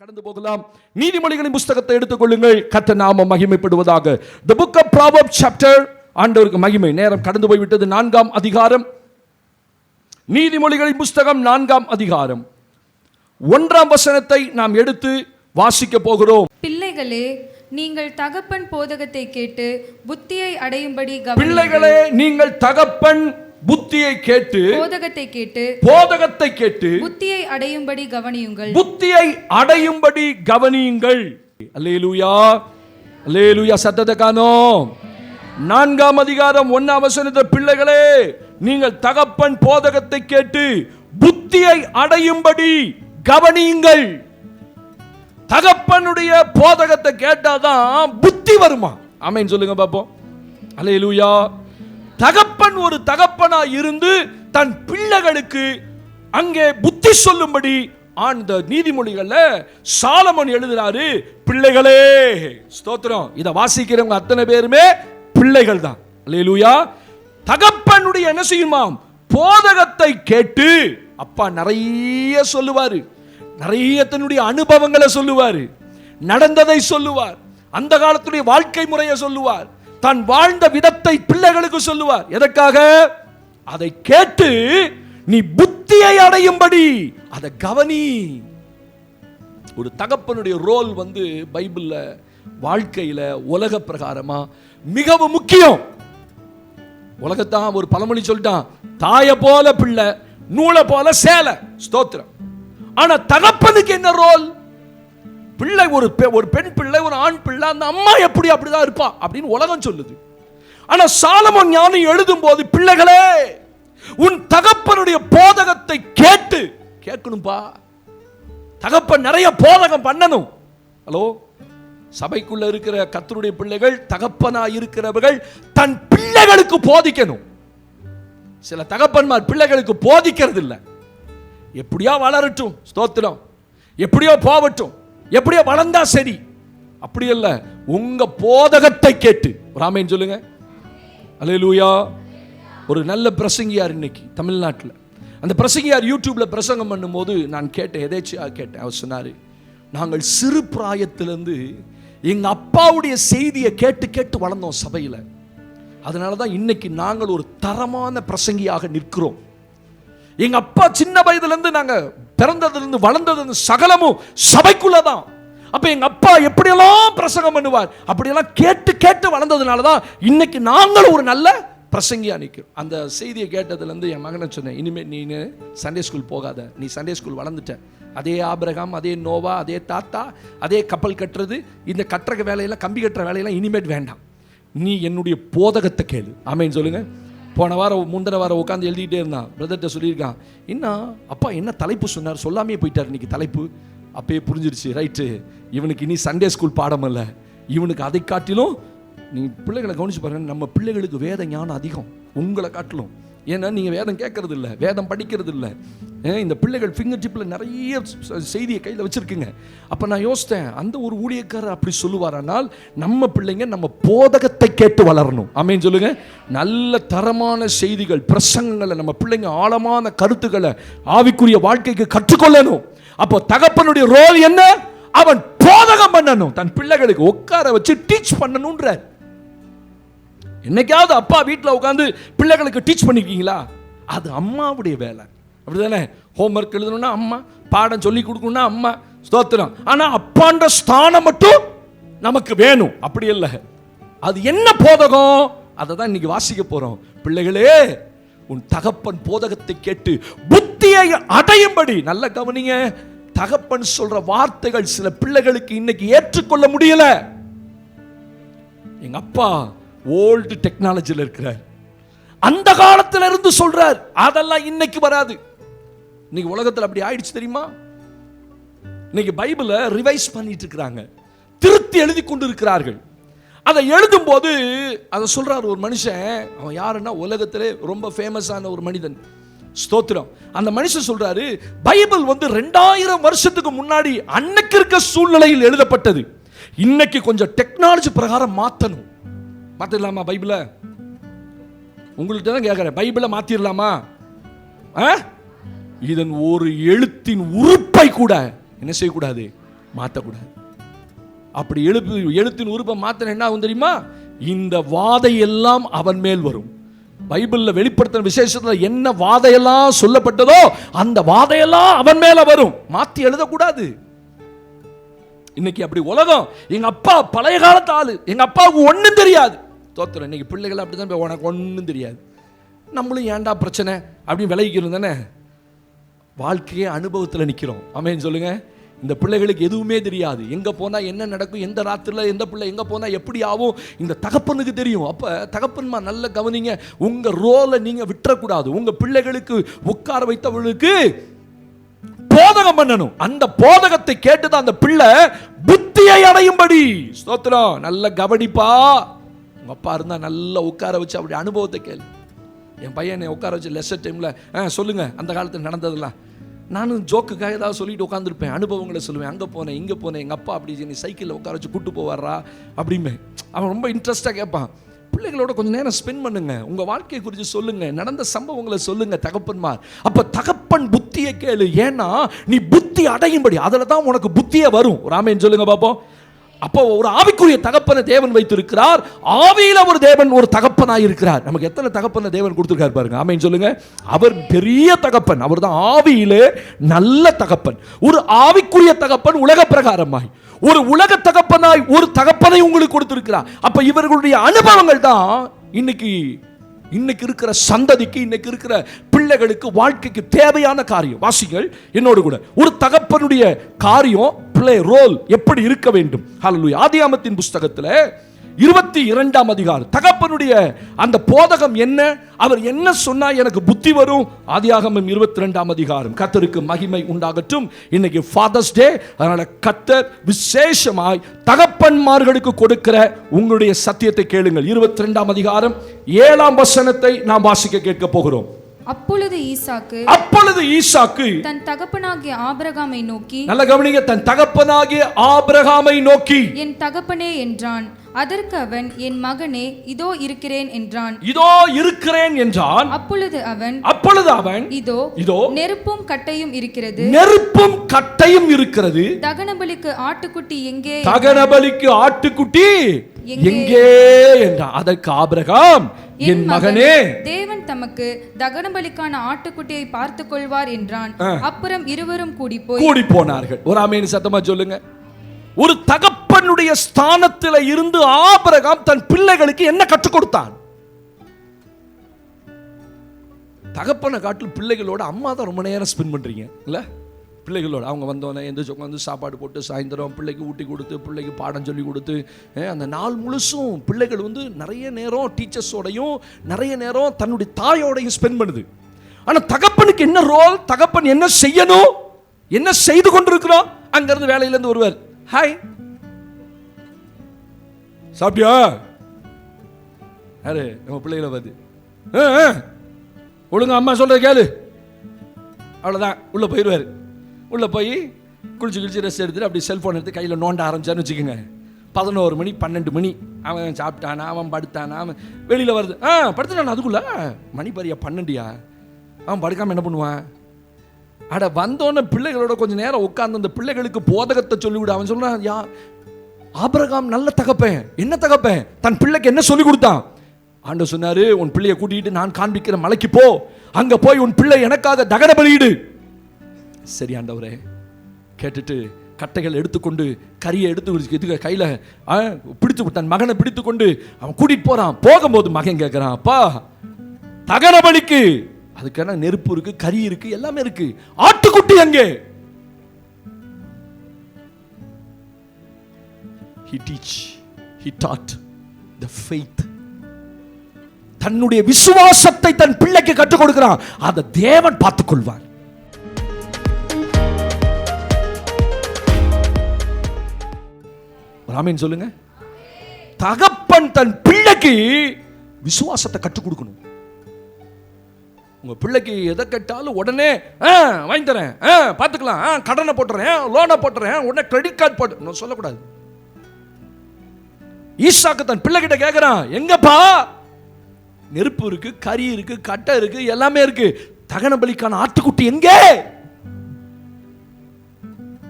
கடந்து போகலாம். நீதிமொழிகளின் புத்தகத்தை எடுத்துக் கொள்ளுங்கள். கர்த்தர் நாமம் மகிமைப்படுவதாக. The book of Proverbs chapter, ஆண்டவருக்கு மகிமை. நேரம் கடந்து போய்விட்டது. 4ஆம் அதிகாரம், நீதிமொழிகளின் புத்தகம் 4ஆம் அதிகாரம் 1ஆம் வசனத்தை நாம் எடுத்து வாசிக்க போகிறோம். பிள்ளைகளே, நீங்கள் தகப்பன் போதகத்தை கேட்டு புத்தியை அடையும்படி பிள்ளைகளே, நீங்கள் தகப்பன் புத்தியை கேட்டு போதகத்தை கேட்டு புத்தியை அடையும்படி கவனியுங்கள். புத்தியை அடையும்படி கவனியுங்கள். அல்லேலூயா, அல்லேலூயா. சத்தத்தை காணோம். 4ஆம் அதிகாரம் 1ஆம் வசனத்தில், பிள்ளைகளே நீங்கள் தகப்பன் போதகத்தை கேட்டு புத்தியை அடையும்படி கவனியுங்கள். தகப்பனுடைய போதகத்தை கேட்டாதான் புத்தி வருமா? ஆமென் சொல்லுங்க பாப்போம். அல்லேலூயா. தகப்பன் ஒரு தகப்பனா இருந்து தன் பிள்ளைகளுக்கு அங்கே புத்தி சொல்லும்படி ஆண்ட நீதிமொழிகள்ல சாலமோன் எழுதுறாரு. பிள்ளைகளே, ஸ்தோத்திரம். இத வாசிக்கிறவங்க அத்தனை பேருமே பிள்ளைகள் தான். அல்லேலூயா. தகப்பனுடைய என்ன செய்யுமாம்? போதகத்தை கேட்டு அப்பா நிறைய சொல்லுவாரு, நிறைய தன்னுடைய அனுபவங்களை சொல்லுவார், நடந்ததை சொல்லுவார், அந்த காலத்துடைய வாழ்க்கை முறையை சொல்லுவார், தான் வாழ்ந்த விதத்தை பிள்ளைகளுக்கு சொல்லுவார். எதற்காக? அதை கேட்டு நீ புத்தியை அடையும்படி அதை கவனி. ஒரு தகப்பனுடைய ரோல் பைபிள்ல வாழ்க்கையில உலக பிரகாரமா மிகவும் முக்கியம். உலகத்தான் ஒரு பழமொழி சொல்லிட்டான், தாய போல பிள்ளை, நூலை போல சேலை. ஸ்தோத்திரம். ஆனா தகப்பனுக்கு என்ன ரோல்? பிள்ளை ஒரு பெண் பிள்ளை, ஒரு ஆண் பிள்ளை, அந்த அம்மா எப்படி அப்படிதான் இருப்பா அப்படின்னு உலகம் சொல்லுது. ஆனா சாலமோன் ஞானி எழுதும் போது, பிள்ளைகளே உன் தகப்பனுடைய போதகத்தை கேட்டு கேட்கணும்பா. தகப்பன் நிறைய போதகம் பண்ணணும். ஹலோ, சபைக்குள்ள இருக்கிற கர்த்தருடைய பிள்ளைகள், தகப்பனா இருக்கிறவர்கள் தன் பிள்ளைகளுக்கு போதிக்கணும். சில தகப்பன்மார் பிள்ளைகளுக்கு போதிக்கிறது இல்லை. எப்படியோ வளரட்டும், ஸ்தோத்திரம், எப்படியோ போகட்டும், எப்படியோ வளர்ந்தா சரி, அப்படி இல்ல. உங்க போதகத்தை கேட்டு ஆமென் சொல்லுங்க. அல்லேலூயா. ஒரு நல்ல பிரசங்கியார் இன்னைக்கு தமிழ்நாட்டில், அந்த பிரசங்கியார் யூடியூப்ல பிரசங்கம் பண்ணும்போது நான் கேட்டேன், எதேச்சியாக கேட்டேன். அவர் சொன்னாரு, நாங்கள் சிறு பிராயத்திலிருந்து எங்க அப்பாவுடைய செய்தியை கேட்டு கேட்டு வளர்ந்தோம் சபையில. அதனாலதான் இன்னைக்கு நாங்கள் ஒரு தரமான பிரசங்கியாக நிற்கிறோம். எங்க அப்பா சின்ன வயதுல இருந்து, நாங்க பிறந்ததுல இருந்து வளர்ந்தது சகலமும் சபைக்குள்ளதான். அப்ப எங்க அப்பா எப்படியெல்லாம் பிரசங்கம் பண்ணுவார், அப்படியெல்லாம் கேட்டு கேட்டு வளர்ந்ததுனாலதான் இன்னைக்கு நாங்களும் ஒரு நல்ல பிரசங்கியா நிற்கிறோம். அந்த செய்தியை கேட்டதுல இருந்து என் மகனை சொன்னேன், இனிமே நீ சண்டே ஸ்கூல் போகாத, நீ சண்டே ஸ்கூல் வளர்ந்துட்ட. அதே ஆபிரகாம், அதே நோவா, அதே தாத்தா, அதே கப்பல் கட்டுறது, இந்த கட்டுற வேலையெல்லாம், கம்பி கட்டுற வேலையெல்லாம் இனிமேட் வேண்டாம். நீ என்னுடைய போதகத்தை கேளு. ஆமென் சொல்லுங்க. போன வாரம் முந்தின வாரம் உட்காந்து எழுதிக்கிட்டே இருந்தான். பிரதர்கிட்ட சொல்லியிருக்கான், இன்னும் அப்பா என்ன தலைப்பு சொன்னார், சொல்லாமே போயிட்டார் இன்னைக்கு தலைப்பு. அப்பயே புரிஞ்சிருச்சு, ரைட்டு, இவனுக்கு இனி சண்டே ஸ்கூல் பாடம் இல்லை, இவனுக்கு அதை காட்டிலும். நீ பிள்ளைகளை கவனிச்சு பாருங்க, நம்ம பிள்ளைகளுக்கு வேத ஞானம் அதிகம் உங்களை காட்டிலும். ஏன்னா நீங்கள் வேதம் கேட்கறது இல்லை, வேதம் படிக்கிறது இல்லை. இந்த பிள்ளைகள் ஃபிங்கர் டிப்பில் நிறைய செய்தியை கையில் வச்சுருக்குங்க. அப்போ நான் யோசித்தேன், அந்த ஒரு ஊழியக்காரர் அப்படி சொல்லுவாரானால் நம்ம பிள்ளைங்க நம்ம போதகத்தை கேட்டு வளரணும். ஆமென் சொல்லுங்க. நல்ல தரமான செய்திகள், பிரசங்கங்களை, நம்ம பிள்ளைங்க ஆழமான கருத்துக்களை ஆவிக்குரிய வாழ்க்கைக்கு கற்றுக்கொள்ளணும். அப்போ தகப்பனுடைய ரோல் என்ன? அவன் போதகம் பண்ணணும், தன் பிள்ளைகளுக்கு உட்கார வச்சு டீச் பண்ணணும்ன்ற. என்னைக்காவது அப்பா வீட்டில் உட்காந்து பிள்ளைகளுக்கு டீச் பண்ணிருக்கீங்களா? அது அம்மாவுடைய வேலை, அப்படிதானே? ஹோம்ஒர்க் எழுதணும்னா அம்மா, பாடம் சொல்லி கொடுக்கணும்னா அம்மா, ஸ்தோத்திரம். ஆனா அப்பான்ற ஸ்தானம் மட்டும் நமக்கு வேணும், அப்படி இல்லை. அது என்ன போதகம், அதை தான் இன்னைக்கு வாசிக்க போறோம். பிள்ளைகளே, உன் தகப்பன் போதகத்தை கேட்டு புத்தியை அடையும்படி. நல்ல கவனிங்க, தகப்பன் சொல்ற வார்த்தைகள் சில பிள்ளைகளுக்கு இன்னைக்கு ஏற்றுக்கொள்ள முடியல. எங்க அப்பா ஓல்டு டெக்னாலஜியில் இருக்கிறார், அந்த காலத்தில் இருந்து சொல்றார், அதெல்லாம் இன்னைக்கு வராது. இன்னைக்கு உலகத்தில் அப்படி ஆயிடுச்சு தெரியுமா? இன்னைக்கு பைபிளை ரிவைஸ் பண்ணிட்டு இருக்கிறாங்க, திருத்தி எழுதி கொண்டு இருக்கிறார்கள். அதை எழுதும்போது அதை சொல்றாரு ஒரு மனுஷன். அவன் யாருன்னா உலகத்திலே ரொம்ப ஃபேமஸான ஒரு மனிதன். ஸ்தோத்திரம். அந்த மனுஷன் சொல்றாரு, பைபிள் 2000 வருஷத்துக்கு முன்னாடி அன்னைக்கு இருக்க சூழ்நிலையில் எழுதப்பட்டது. இன்னைக்கு கொஞ்சம் டெக்னாலஜி பிரகாரம் மாத்தணும். மாத்திரலாமா பைபிளை? உங்கள்கிட்ட தான் கேட்கிறேன், பைபிளை மாத்திரலாமா? இதன் ஒரு எழுத்தின் உறுப்பை கூட என்ன செய்யக்கூடாது? மாற்றக்கூடாது. அப்படி எழுத்தின் உறுப்பை மாத்தின என்ன ஆகும் தெரியுமா? இந்த வாதையெல்லாம் அவன் மேல் வரும். பைபிள்ல வெளிப்படுத்தின விசேஷத்தில் என்ன வாதையெல்லாம் சொல்லப்பட்டதோ அந்த வாதையெல்லாம் அவன் மேல வரும். மாத்தி எழுதக்கூடாது. இன்னைக்கு அப்படி உலகம். எங்க அப்பா பழைய காலத்து ஆளு, எங்க அப்பாவுக்கு ஒன்றும் தெரியாது. தோத்துறேன். இன்னைக்கு பிள்ளைகள் அப்படிதான், உனக்கு ஒன்றும் தெரியாது. நம்மளும் ஏன்டா பிரச்சனை அப்படின்னு விலகிக்கிறோம் தானே. வாழ்க்கையே அனுபவத்தில் நிற்கிறோம். ஆமென் சொல்லுங்க. இந்த பிள்ளைகளுக்கு எதுவுமே தெரியாது. எங்கே போனால் என்ன நடக்கும், எந்த ராத்திரியில் எந்த பிள்ளை எங்கே போனால் எப்படி ஆகும், இந்த தகப்பனுக்கு தெரியும். அப்போ தகப்பன்மா நல்ல கவனிங்க, உங்கள் ரோலை நீங்கள் விட்டுறக்கூடாது. உங்கள் பிள்ளைகளுக்கு உட்கார வைத்தவர்களுக்கு போதகம் பண்ணணும். அந்த போதகத்தை கேட்டுதான் அந்த பிள்ளை புத்தியை அடையும்படி. ஸ்தோத்திரம். நல்ல கவனிப்பா. உங்கள் அப்பா இருந்தால் நல்லா உட்கார வச்சு அப்படி அனுபவத்தை கேளு. என் பையனை உட்கார வச்சு லெசர் டைமில் சொல்லுங்க அந்த காலத்தில் நடந்ததெல்லாம். நானும் ஜோக்குக்காக ஏதாவது சொல்லிட்டு உட்காந்துருப்பேன். அனுபவங்களை சொல்லுவேன். அங்கே போனேன், இங்கே போனேன், எங்கள் அப்பா அப்படி நீ சைக்கிளில் உட்கார வச்சு கூட்டு போவாரா அப்படிமே. அவன் ரொம்ப இன்ட்ரெஸ்டாக கேட்பான். பிள்ளைகளோட கொஞ்சம் நேரம் ஸ்பெண்ட் பண்ணுங்க. உங்கள் வாழ்க்கையை குறித்து சொல்லுங்க, நடந்த சம்பவங்களை சொல்லுங்க தகப்பன்மார். அப்போ தகப்பன் புத்தியை கேளு. ஏன்னா நீ புத்தி அடையும்படி அதில் தான் உனக்கு புத்தியே வரும். ஒரு ஆமென் சொல்லுங்க பாப்போம். அப்போ ஒரு ஆவிக்குரிய தகப்பனை தேவன் வைத்திருக்கிறார். ஆவியில ஒரு தேவன் ஒரு தகப்பனாய் இருக்கிறார். நமக்கு எத்தனை தகப்பனை தேவன் கொடுத்திருக்கார் பாருங்க. ஆமென் சொல்லுங்க. அவர் பெரிய தகப்பன். அவர் தான் ஆவியிலே நல்ல தகப்பன். ஒரு ஆவிக்குரிய தகப்பன் உலக பிரகாரமாய், ஒரு உலக தகப்பனாய் ஒரு தகப்பனை உங்களுக்கு கொடுத்திருக்கிறார். அப்ப இவர்களுடைய அனுபவங்கள் தான் இன்னைக்கு இருக்கிற சந்ததிக்கு, இன்னைக்கு இருக்கிற பிள்ளைகளுக்கு வாழ்க்கைக்கு தேவையான காரியம். வாசிகள் என்னோடு கூட. ஒரு தகப்பனுடைய காரியம், பிளே ரோல் எப்படி இருக்க வேண்டும். ஹல்லேலூயா. ஆதியாகமத்தின் புஸ்தகத்தில் 22ஆம் அதிகாரம் தகப்பனுடைய அந்த போதகம் என்ன, அவர் என்ன சொன்னா எனக்கு புத்தி வரும். ஆதியாகமம் 22ஆம் அதிகாரம். கர்த்தருக்கு மகிமை உண்டாகட்டும். இன்னைக்கு ஃபாதர்ஸ் டே. அதனால கர்த்தர் விசேஷமாய் தகப்பன்மார்களுக்கு கொடுக்கிற உங்களுடைய சத்தியத்தை கேளுங்கள். 22ஆம் அதிகாரம் 7ஆம் வசனத்தை நாம் வாசிக்க கேட்க போகிறோம். அப்பொழுது ஈசாக்கு தன் தகப்பனாகிய ஆபிரகாமை நோக்கி, நல்ல கவனிங்க, தன் தகப்பனாகிய ஆபிரகாமை நோக்கி, என் தகப்பனே என்றான். அதற்கு அவன், என் மகனே, இதோ இருக்கிறேன் என்றான். இதோ இருக்கிறேன் என்றான். அப்பொழுது அவன், இதோ நெருப்பும் கட்டையும் இருக்கிறது. நெருப்பும் கட்டையும் இருக்கிறது. தகனபலிக்கு ஆட்டுக்குட்டி எங்கே? தகனபலிக்கு ஆட்டுக்குட்டி எங்கே என்றான். அதற்கு ஆபிரகாம், என் மகனே, தேவன் தமக்கு தகனபலிக்கான ஆட்டுக்குட்டியை பார்த்துக் கொள்வார் என்றான். அப்புறம் இருவரும் கூடி போனார்கள். ஒரு ஆமென் சத்தமா சொல்லுங்க. ஒரு தகப்பனுடைய ஸ்தானத்தில் இருந்து ஆபிரகாம் தன் பிள்ளைகளுக்கு என்ன கற்றுக் கொடுத்தான்? தகப்பனை காட்டில் பிள்ளைகளோட அம்மா தான் ரொம்ப நேரம் ஸ்பெண்ட் பண்றீங்க இல்ல? பிள்ளைகளோட அவங்க வந்தோடனே எந்திரிச்சு உட்காந்து சாப்பாடு போட்டு சாயந்தரம் பிள்ளைக்கு ஊட்டி கொடுத்து பிள்ளைக்கு பாடம் சொல்லி கொடுத்து அந்த நாள் முழுசும் பிள்ளைகள் நிறைய நேரம் டீச்சர்ஸோடையும் நிறைய நேரம் தன்னுடைய தாயோடையும் ஸ்பெண்ட் பண்ணுது. ஆனா தகப்பனுக்கு என்ன ரோல்? தகப்பன் என்ன செய்யணும், என்ன செய்து கொண்டிருக்கிறோம்? அங்கிருந்து வேலையிலேருந்து வருவார். ஹாய், சாப்பிட்டியா? யாரு? நம்ம பிள்ளைகளை பார்த்து ஒழுங்கா அம்மா சொல்றத கேளு. அவ்வளோதான். உள்ள போயிடுவார். உள்ள போய் குளிச்சு ரெஸ்ட் எடுத்துட்டு அப்படி செல்போன் எடுத்து கையில் நோண்ட ஆரம்பிச்சான்னு வச்சுக்கோங்க. 11 மணி 12 மணி அவன் சாப்பிட்டானா, அவன் படுத்தானா, அவன் வெளியில் வருது. படுத்துட்டான். அதுக்குள்ள மணி பாரியா 12யா? அவன் படுக்காமல் என்ன பண்ணுவான்? அட வந்தோன்னு பிள்ளைகளோட கொஞ்சம் நேரம் உட்கார்ந்து அந்த பிள்ளைகளுக்கு போதகத்தை சொல்லிவிடு. அவன் சொல்றான், யா ஆபிரகாம் நல்ல தகப்பன். என்ன தகப்பன்? தன் பிள்ளைக்கு என்ன சொல்லி கொடுத்தான்? ஆண்டவர் சொன்னாரு, உன் பிள்ளையை கூட்டிட்டு நான் காண்பிக்கிற மலைக்கு போ, அங்க போய் உன் பிள்ளை எனக்காக தகன பலியிடு. சரி ஆண்டவரே. கேட்டுட்டு கட்டைகள் எடுத்துக்கொண்டு கரியை எடுத்து கையில பிடித்து தன் மகனை பிடித்து கொண்டு அவன் கூட்டிட்டு போறான். போகும்போது மகன் கேட்கிறான், அப்பா தகன பலிக்கு அதுக்கான நெருப்பு இருக்கு, கறி இருக்கு, எல்லாமே இருக்கு, ஆட்டுக்குட்டி அங்கே. He taught the faith. தன்னுடைய விசுவாசத்தை தன் பிள்ளைக்கு கற்றுக் கொடுக்கிறான். அதை தேவன் பார்த்துக் கொள்வார். ஆமென் சொல்லுங்க. தகப்பன் தகப்பன் தன் பிள்ளைக்கு விசுவாசத்தை கற்றுக் கொடுக்கணும். உங்க பிள்ளைக்கு எதை கேட்டாலும் உடனே வாங்கி தரேன், பார்த்துக்கலாம், கடனை போட்டுறேன், லோனை போட்டுறேன், உடனே கிரெடிட் கார்டு போட்டு சொல்லக்கூடாது. ஈசாக்கு தன் பிள்ளை கிட்ட கேட்கிறான், எங்கப்பா நெருப்பு இருக்கு, கறி இருக்கு, கட்டை இருக்கு, எல்லாமே இருக்கு, தகன பலிக்கான ஆட்டுக்குட்டி எங்கே?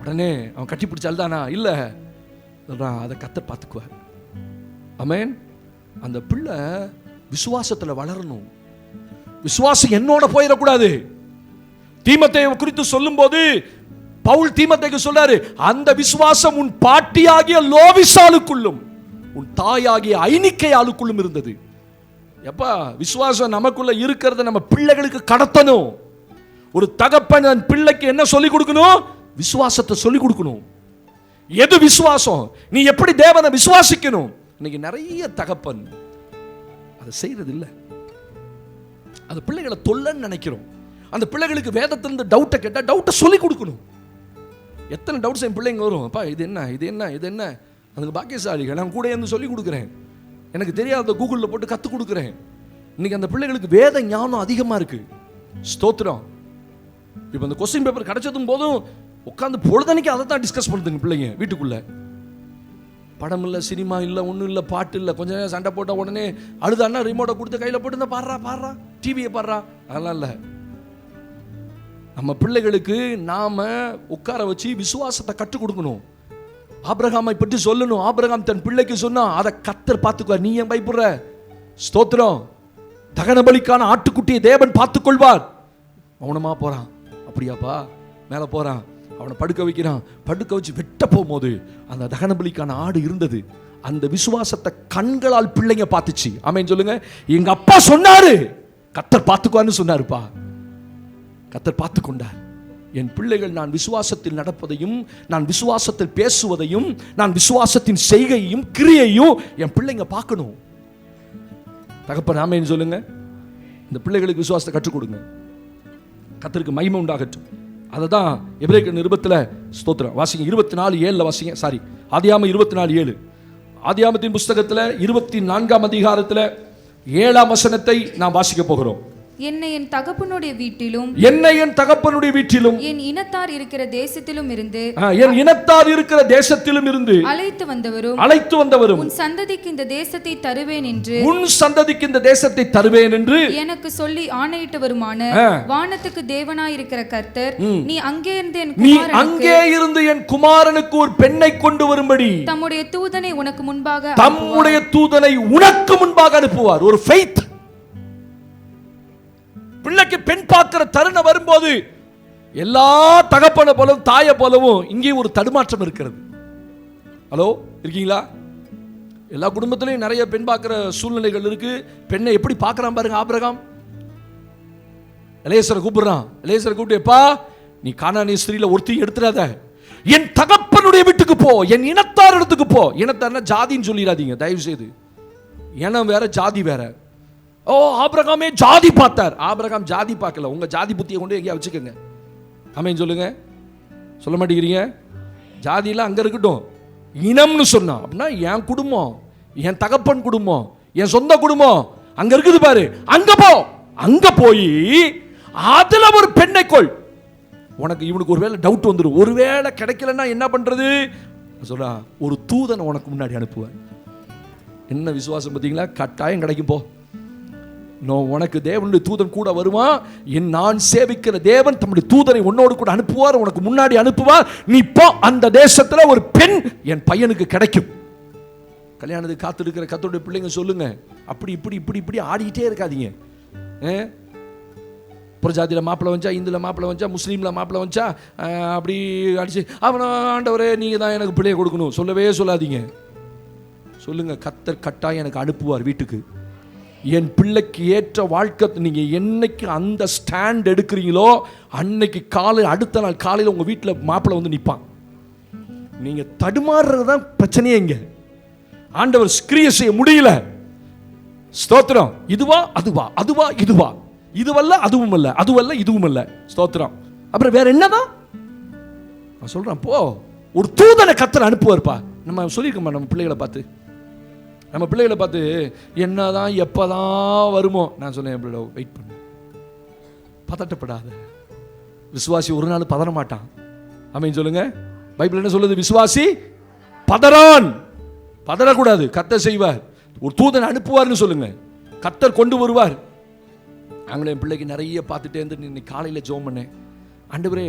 உடனே அவன் கட்டி பிடிச்சால்தானா? இல்ல சொல்றான், அதை கர்த்தர் பார்த்துக்குவார். ஆமென். அந்த பிள்ளை விசுவாசத்துல வளரணும். விசுவாசம் என்னோட போயிடக்கூடாது. தீமோத்தேயுவை குறித்து சொல்லும் போது பவுல் தீமோத்தேயுக்கு சொல்றாரு, அந்த விசுவாசம் உன் பாட்டியாகிய லோவிசாளுக்குள்ளும் உன் தாயாகிய ஐனிக்கையாளுக்குள்ளும் இருந்தது. எப்பா விசுவாசம் நமக்குள்ள இருக்கிறத நம்ம பிள்ளைகளுக்கு கடத்தணும். ஒரு தகப்பன் தன் பிள்ளைக்கு என்ன சொல்லிக் கொடுக்கணும்? விசுவாசத்தை சொல்லிக் கொடுக்கணும். எது விசுவாசம்? நீ எப்படி தேவனை விசுவாசிக்கணும்? இன்னைக்கு நிறைய தகப்பன் அதை செய்யறது இல்லை. அந்த பிள்ளைகளை தொல்லன்னு நினைக்கிறோம். அந்த பிள்ளைகளுக்கு வேதத்திலிருந்து டவுட்டை கேட்டால் டவுட்டை சொல்லிக் கொடுக்கணும். எத்தனை டவுட்ஸ் என் பிள்ளைங்க வரும், அப்பா இது என்ன, இது என்ன, இது என்ன, அதுக்கு பாக்கியசாலிகள் நான் கூட இருந்து சொல்லிக் கொடுக்குறேன், எனக்கு தெரியாத கூகுளில் போட்டு கற்றுக் கொடுக்குறேன். இன்னைக்கு அந்த பிள்ளைகளுக்கு வேத ஞானம் அதிகமாக இருக்கு. ஸ்தோத்திரம். இப்போ அந்த கொஸ்டின் பேப்பர் கிடைச்சதும் போதும் உட்காந்து பொழுதனைக்கு அதை தான் டிஸ்கஸ் பண்ணுதுங்க பிள்ளைங்க. வீட்டுக்குள்ள படம் இல்லை, சினிமா இல்லை, ஒன்றும் இல்லை, பாட்டு இல்லை, கொஞ்ச நேரம் சண்டை போட்ட உடனே அழுதான்னா ரிமோட்டை கொடுத்து கையில் போட்டு இந்த பாடுறா டிவியை பாடுறா, அதெல்லாம் இல்லை. நம்ம பிள்ளைகளுக்கு நாம உட்கார வச்சு விசுவாசத்தை கற்றுக் கொடுக்கணும். ஆபிரகாமை பற்றி சொல்லணும். ஆபிரகாம் தன் பிள்ளைக்கு சொன்னா அதை கர்த்தர் பார்த்துக்குவார். நீ ஏன் பயப்படுற? ஸ்தோத்திரம். தகன பலிக்கான ஆட்டுக்குட்டியை தேவன் பார்த்துக் கொள்வார். மௌனமா போறான். அப்படியாப்பா? மேல போறான், அவனை படுக்க வைக்கிறான். படுக்க வச்சு வெட்ட போகும்போது அந்த தகன பலிக்கான ஆடு இருந்தது. அந்த விசுவாசத்தை கண்களால் பிள்ளைங்க பார்த்துச்சு. ஆமென் சொல்லுங்க. எங்க அப்பா சொன்னாரு, கர்த்தர் பார்த்துக்குவான்னு சொன்னாருப்பா. கர்த்தர் பார்த்து கொண்டார். என் பிள்ளைகள் நான் விசுவாசத்தில் நடப்பதையும், நான் விசுவாசத்தில் பேசுவதையும், நான் விசுவாசத்தின் செய்கையையும் கிரியையும் என் பிள்ளைங்க பார்க்கணும். தகப்பன் ஆமென் சொல்லுங்க. இந்த பிள்ளைகளுக்கு விசுவாசத்தை கற்றுக் கொடுங்க. கர்த்தருக்கு மகிமை உண்டாகட்டும். அதை தான் எபிரேயர் நிருபத்தில் ஸ்தோத்திரம் வாசிங்க 24:7 வாசிங்க. சாரி, ஆதியாகமம் 24:7. ஆதியாகமத்தின் புஸ்தகத்தில் 24ஆம் அதிகாரத்தில் 7ஆம் வசனத்தை நாம் வாசிக்க போகிறோம். என்னை என் தகப்பனுடைய வீட்டிலும், என்னை என் தகப்பனுடைய வீட்டிலும், என் இனத்தார் இருக்கிற தேசத்திலும் இருந்து, என் இனத்தார் இருக்கிற தேசத்திலும் இருந்து அழைத்து வந்தவரும் உன் சந்ததிக்கு இந்த தேசத்தை தருவேன் என்று, உன் சந்ததிக்கு இந்த தேசத்தை தருவேன் என்று எனக்கு சொல்லி ஆணையிட்டவருமான வானத்துக்கு தேவனாய் இருக்கிற கர்த்தர், நீ அங்கே இருந்து என் குமாரனுக்கு ஒரு பெண்ணை கொண்டு வரும்படி தம்முடைய தூதனை உனக்கு முன்பாக அனுப்புவார். ஒரு ஃபெய்த். பிள்ளைக்கு பெண் பார்க்கிற தருணம் வரும்போது எல்லா தகப்பனை போலவும் தாயை போலவும் இங்கே ஒரு தடுமாற்றம் இருக்கிறது. ஹலோ, இருக்கீங்களா? எல்லா குடும்பத்திலையும் நிறைய பெண் பார்க்கிற சூழ்நிலைகள் இருக்கு. பெண்ணை எப்படி பார்க்கறான் பாருங்க. ஆபிரகாம் எலியேசரை கூப்பிடுறான். எலியேசரை கூப்பிட்டு, எப்பா நீ கானானிய ஸ்திரீல ஒருத்தையும் எடுத்துடாத, என் தகப்பனுடைய வீட்டுக்கு போ, என் இனத்தார் இடத்துக்கு போ. இனத்தார்னா ஜாதின்னு சொல்லிடாதீங்க தயவு செய்து. இனம் வேற ஜாதி வேற. ஓ, ஆபிரகாமே ஜாதி பார்த்தார். ஆபிரகாம் ஜாதி பார்க்கல. உங்க ஜாதி புத்தியை கொண்டு எங்கேயா வச்சுக்கோங்க. ஆமென் சொல்லுங்க. சொல்ல மாட்டேங்கிறீங்க. ஜாதியெல்லாம் அங்க இருக்கட்டும். இனம்னு சொன்னா அப்படின்னா என் குடும்பம், என் தகப்பன் குடும்பம், என் சொந்த குடும்பம் அங்க இருக்குது பாரு, அங்க போ. அங்க போய் அதுல ஒரு பெண்ணை கொள். உனக்கு இவனுக்கு ஒருவேளை டவுட் வந்துடும். ஒருவேளை கிடைக்கலன்னா என்ன பண்றது? சொல்றா, ஒரு தூதனை உனக்கு முன்னாடி அனுப்புவேன். என்ன விசுவாசம் பார்த்தீங்களா? கட்டாயம் கிடைக்கும். போ. உனக்கு தேவனுடைய தூதன் கூட வருவான். நான் சேவிக்கிற தேவன் தம்முடைய தூதனை உன்னோடு கூட அனுப்புவார், உனக்கு முன்னாடி அனுப்புவார். நீ போ. அந்த தேசத்துல ஒரு பெண் என் பையனுக்கு கிடைக்கும். கல்யாணத்துக்கு காத்து இருக்கிற கர்த்தருடைய பிள்ளைங்க சொல்லுங்க, அப்படி இப்படி இப்படி இப்படி ஆடிக்கிட்டே இருக்காதீங்க. புறஜாதியில் மாப்பிள்ளை வந்தா, இந்துல மாப்பிள்ளை வந்தா, முஸ்லீம்ல மாப்பிள்ளை வந்தா அப்படி அடிச்சு அவனை ஆண்டவரே நீங்க தான் எனக்கு பிள்ளையை கொடுக்கணும் சொல்லவே சொல்லாதீங்க. சொல்லுங்க, கர்த்தர் கட்டாயம் எனக்கு அனுப்புவார் வீட்டுக்கு. என் பிள்ளைக்கு ஏற்ற வாழ்க்கை. நீங்க என்னைக்கு அந்த ஸ்டாண்ட் எடுக்கிறீங்களோ அன்னைக்கு அடுத்த நாள் காலையில் உங்க வீட்டில் மாப்பிள்ளை வந்து நிற்பான். நீங்க தடுமாறுறதுதான் பிரச்சனையே. இங்க ஆண்டவர் கிரியை செய்ய முடியல. ஸ்தோத்திரம். இதுவா அதுவா, அதுவா இதுவா, இதுவல்ல அதுவும் அல்ல, அதுவல்ல இதுவும் அல்ல. ஸ்தோத்திரம். அப்புறம் வேற என்னதான் நான் சொல்றேன். போ, ஒரு தூதனை கர்த்தர் அனுப்புவார்ப்பா. நம்ம சொல்லியிருக்கோமா நம்ம பிள்ளைகளை பார்த்து? நம்ம பிள்ளைகளை பார்த்து என்னதான் எப்பதான் வருமோ, நான் சொன்னேன் என் பிள்ளை வெயிட் பண்ணு, பதட்டப்படாத. விசுவாசி ஒரு நாள் பதற மாட்டான். ஆமென் சொல்லுங்க. பைபிள் என்ன சொல்லுது? விசுவாசி பதறான். பதறக்கூடாது. கர்த்தர் செய்வார். ஒரு தூதன் அனுப்புவார்னு சொல்லுங்க, கர்த்தர் கொண்டு வருவார். நாங்களே என் பிள்ளைக்கு நிறைய பார்த்துட்டே இருந்து இன்னைக்கு காலையில் ஜெபம் பண்ணேன். ஆண்டவரே,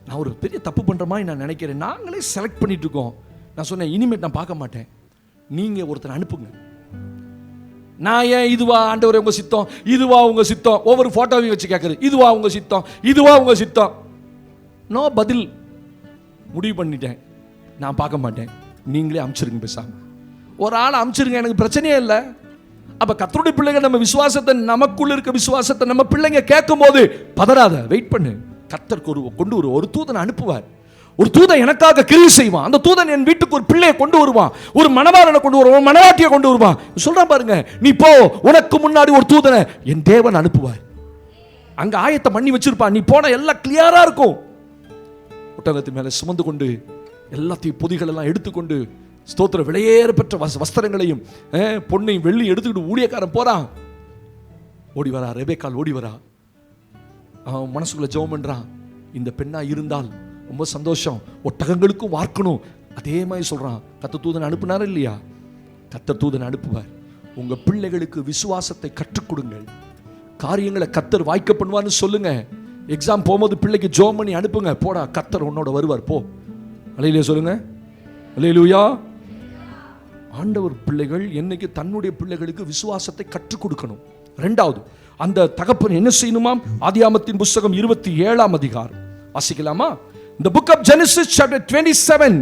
நான் ஒரு பெரிய தப்பு பண்ணுற மாதிரி நான் நினைக்கிறேன். நாங்களே செலக்ட் பண்ணிட்டு இருக்கோம். நான் சொன்னேன், இனிமேட் நான் பார்க்க மாட்டேன், நீங்கள் ஒருத்தர் அனுப்புங்க. நான் ஏன் இதுவா ஆண்டவரே உங்கள் சித்தம், இதுவா உங்கள் சித்தம், ஒவ்வொரு ஃபோட்டோவையும் வச்சு கேட்குறது, இதுவா உங்கள் சித்தம், இதுவா உங்கள் சித்தம். நோ பதில். முடிவு பண்ணிட்டேன், நான் பார்க்க மாட்டேன், நீங்களே அனுப்பிச்சிருங்க. பேசாம ஒரு ஆளை அனுப்பிச்சிருங்க, எனக்கு பிரச்சனையே இல்லை. அப்ப கர்த்தருடைய பிள்ளைங்க நம்ம விசுவாசத்தை, நமக்குள்ள இருக்க விசுவாசத்தை நம்ம பிள்ளைங்க கேட்கும் போது பதறாத, வெயிட் பண்ணு. கர்த்தர் கொண்டு ஒரு தூதனை அனுப்புவார். ஒரு தூதன் எனக்காக கிரியை செய்வான். அந்த தூதன் என் வீட்டுக்கு ஒரு பிள்ளையை கொண்டு வருவான், ஒரு மணவாளனை கொண்டு வருவான், மணவாட்டியை கொண்டு வருவான். சொல்றான் பாருங்க, நீ போ, உனக்கு முன்னாடி ஒரு தூதனை என் தேவன் அனுப்புவார். அங்க ஆயத்தை பண்ணி வச்சிருப்பான். நீ போன எல்லாம் கிளியரா இருக்கும். ஒட்டகத்தின் மேல சுமந்து கொண்டு எல்லாத்தையும் பொதிகள் எல்லாம் எடுத்துக்கொண்டு ஸ்தோத்திர விலையேற பெற்ற வஸ்திரங்களையும் பொன்னையும் வெள்ளியும் எடுத்துக்கிட்டு ஊழியக்காரன் போறான். ஓடி வரா ரெபேக்காள், ஓடி வரா. அவன் மனசுக்குள்ள ஜெபம் பண்றான், இந்த பெண்ணா இருந்தால் ரொம்ப சந்தோஷம், ஒட்டகங்களுக்கும் வார்க்கணும். அதே மாதிரி சொல்றான். கர்த்தர் தூதன் அனுப்புனாரா இல்லையா? கர்த்தர் தூதன் அனுப்புவார். உங்க பிள்ளைகளுக்கு விசுவாசத்தை கற்றுக் கொடுங்கள். காரியங்களை கர்த்தர் வாய்க்க பண்ணுவான்னு சொல்லுங்க. எக்ஸாம் போகும்போது பிள்ளைக்கு ஜெபம் பண்ணி அனுப்புங்க. போடா, கர்த்தர் உன்னோட வருவார், போ. அல்லேலூயா சொல்லுங்க. அல்லேலூயா. ஆண்டவர் பிள்ளைகள் என்னைக்கு தன்னுடைய பிள்ளைகளுக்கு விசுவாசத்தை கற்றுக் கொடுக்கணும். இரண்டாவது, அந்த தகப்பன் என்ன செய்யணுமாம்? ஆதியாகமத்தின் புத்தகம் 27ஆம் அதிகாரம் வாசிக்கலாமா? இந்த புக் ஆஃப் ஜெனசிஸ் சாப்டர் 27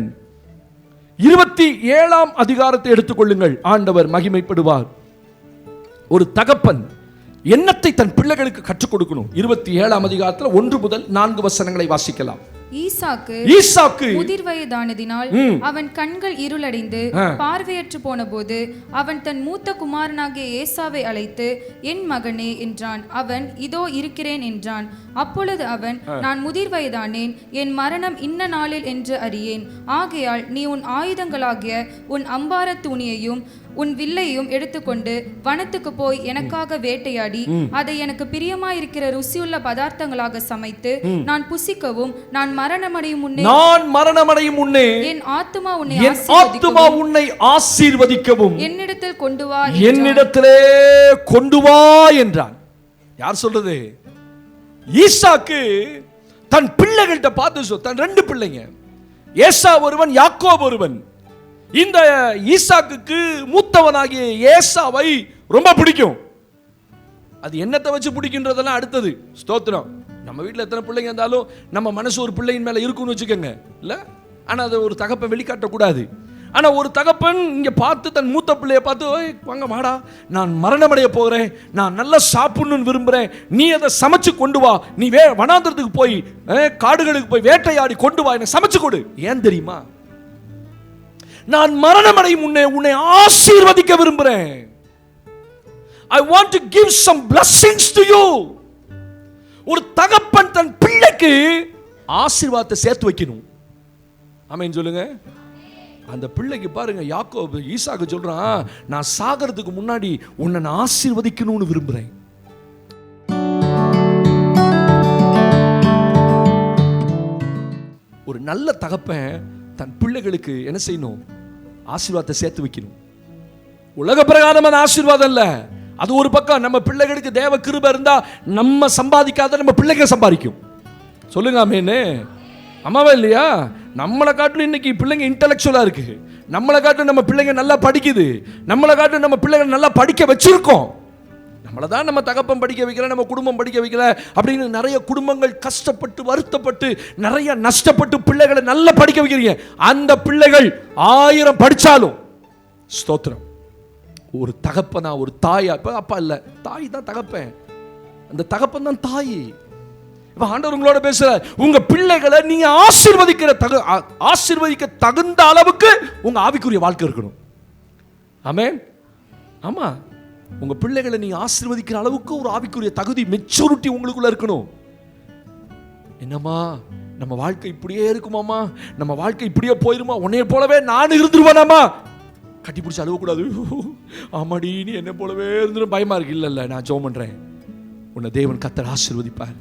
27ஆம் அதிகாரத்தை எடுத்துக்கொள்ளுங்கள். ஆண்டவர் மகிமைப்படுவார். ஒரு தகப்பன் என்னத்தை தன் பிள்ளைகளுக்கு கற்றுக் கொடுக்கணும்? 27ஆம் அதிகாரத்தில் 1 முதல் 4 வசனங்களை வாசிக்கலாம். ஈசாக்கு முதிர் வயதானதினால் அவன் கண்கள் இருளடைந்து பார்வையற்று போன போது அவன் தன் மூத்த குமாரனாகிய ஏசாவை அழைத்து, என் மகனே என்றான். அவன், இதோ இருக்கிறேன் என்றான். அப்பொழுது அவன், நான் முதிர் வயதானேன், என் மரணம் இன்ன நாளில் என்று அறியேன். ஆகையால் நீ உன் ஆயுதங்களாகிய உன் அம்பார துணியையும் உன் வில்லையும் எடுத்துக்கொண்டு வனத்துக்கு போய் எனக்காக வேட்டையாடி அதை எனக்கு பிரியமாயிருக்கிற ருசியுள்ள பதார்த்தங்களாக சமைத்து நான் புசிக்கவும் நான் மரணமடையும் முன்னே என் ஆத்துமா உன்னை ஆசீர்வதிக்கவும் என்னிடத்தில் கொண்டு வா என்றான். யார் சொல்றது? ஈசாக்கு தன் பிள்ளைகள்கிட்ட பார்த்து தன் 2 பிள்ளைங்க, ஏசா ஒருவன், யாக்கோபு ஒருவன். இந்த ஈசாக்குக்கு மூத்தவனாகிய ஏசாவை ரொம்ப பிடிக்கும். அது என்னத்தை வச்சு பிடிக்கின்றதெல்லாம் அடுத்தது. ஸ்தோத்திரம். நம்ம வீட்டில் எத்தனை பிள்ளைங்க இருந்தாலும் நம்ம மனசு ஒரு பிள்ளையின் மேல இருக்குன்னு வச்சுக்கோங்க, இல்ல? ஆனா அதை ஒரு தகப்பன் வெளிக்காட்டக்கூடாது. ஆனா ஒரு தகப்பன் இங்க பார்த்து தன் மூத்த பிள்ளைய பார்த்து, வாங்க மாடா, நான் மரணமடைய போகிறேன், நான் நல்லா சாப்பிடணும்னு விரும்புறேன், நீ அதை சமைச்சு கொண்டு வா, நீ வனாந்திரத்துக்கு போய் காடுகளுக்கு போய் வேட்டையாடி கொண்டு வா, எனக்கு சமைச்சு கொடு. ஏன் தெரியுமா? நான் மரணமடையும் முன்னே உன்னை ஆசீர்வதிக்க விரும்புகிறேன். I want to give some blessings to you. ஒரு தகப்பன் தன் பிள்ளைக்கு ஆசீர்வாதத்தை சேர்த்து வைக்கணும். ஆமென் சொல்லுங்க. அந்த பிள்ளைக்கு பாருங்க, யாக்கோபு ஈசாக்கு சொல்றான், நான் சாகிறதுக்கு முன்னாடி உன்னை நான் ஆசீர்வதிக்கணும்னு விரும்புறேன். ஒரு நல்ல தகப்பன் தன் பிள்ளைகளுக்கு என்ன செய்யணும்? ஆசீர்வாதத்தை சேர்த்து வைக்கணும். உலக பிரகாரமான ஆசீர்வாதம் இல்ல, அது ஒரு பக்கம். நம்ம பிள்ளைகளுக்கு தேவ கிருபை இருந்தா நம்ம சம்பாதிக்காத நம்ம பிள்ளைங்க சம்பாதிக்கும். சொல்லுங்க ஆமென்னு. அம்மாவா இல்லையா? நம்மளை காட்டிலும் இன்னைக்கு பிள்ளைங்க இன்டெலெக்சுவலா இருக்கு. நம்மளை காட்டிலும் நம்ம பிள்ளைங்க நல்லா படிக்குது. நம்மளை காட்டிலும் நம்ம பிள்ளைங்க நல்லா படிக்க வச்சிருக்கோம். நம்மளை தான் நம்ம தகப்பன் படிக்க வைக்கல, நம்ம குடும்பம் படிக்க வைக்கல அப்படின்னு நிறைய குடும்பங்கள் கஷ்டப்பட்டு வருத்தப்பட்டு நிறைய நஷ்டப்பட்டு பிள்ளைகளை நல்லா படிக்க வைக்கிறீங்க. அந்த பிள்ளைகள் 1000 படிச்சாலும் ஸ்தோத்திரம், ஒரு தகப்பனா ஒரு தாயா, இப்ப அப்பா இல்ல, தாய் தான் தகப்பன், அந்த தகப்பன் தான் தாய். இப்ப ஆண்டவர் உங்களோட பேசுறார், உங்க பிள்ளைகளை நீங்க ஆசீர்வதிக்க தகுந்த அளவுக்கு உங்க ஆவிக்குரிய வாழ்க்கை இருக்கணும். ஆமென். ஆமா, உங்க பிள்ளைகளை நீங்க ஆசீர்வதிக்கிற அளவுக்கு ஒரு ஆவிக்குரிய தகுதி, மெச்சூரிட்டி உங்களுக்குள்ள இருக்கணும். என்னம்மா நம்ம வாழ்க்கை இப்படியே இருக்குமாமா, நம்ம வாழ்க்கை இப்படியே போயிருமா, உன்னைய போலவே நான் இருந்துருவானாமா? கட்டி பிடிச்சி அழுவக்கூடாது. ஆமாடி நீ என்ன போலவே இருந்துடும் பயமா இருக்கு. இல்லை இல்லை, நான் ஜெபம் பண்றேன், உன்னை தேவன் கர்த்தர் ஆசீர்வதிப்பார்.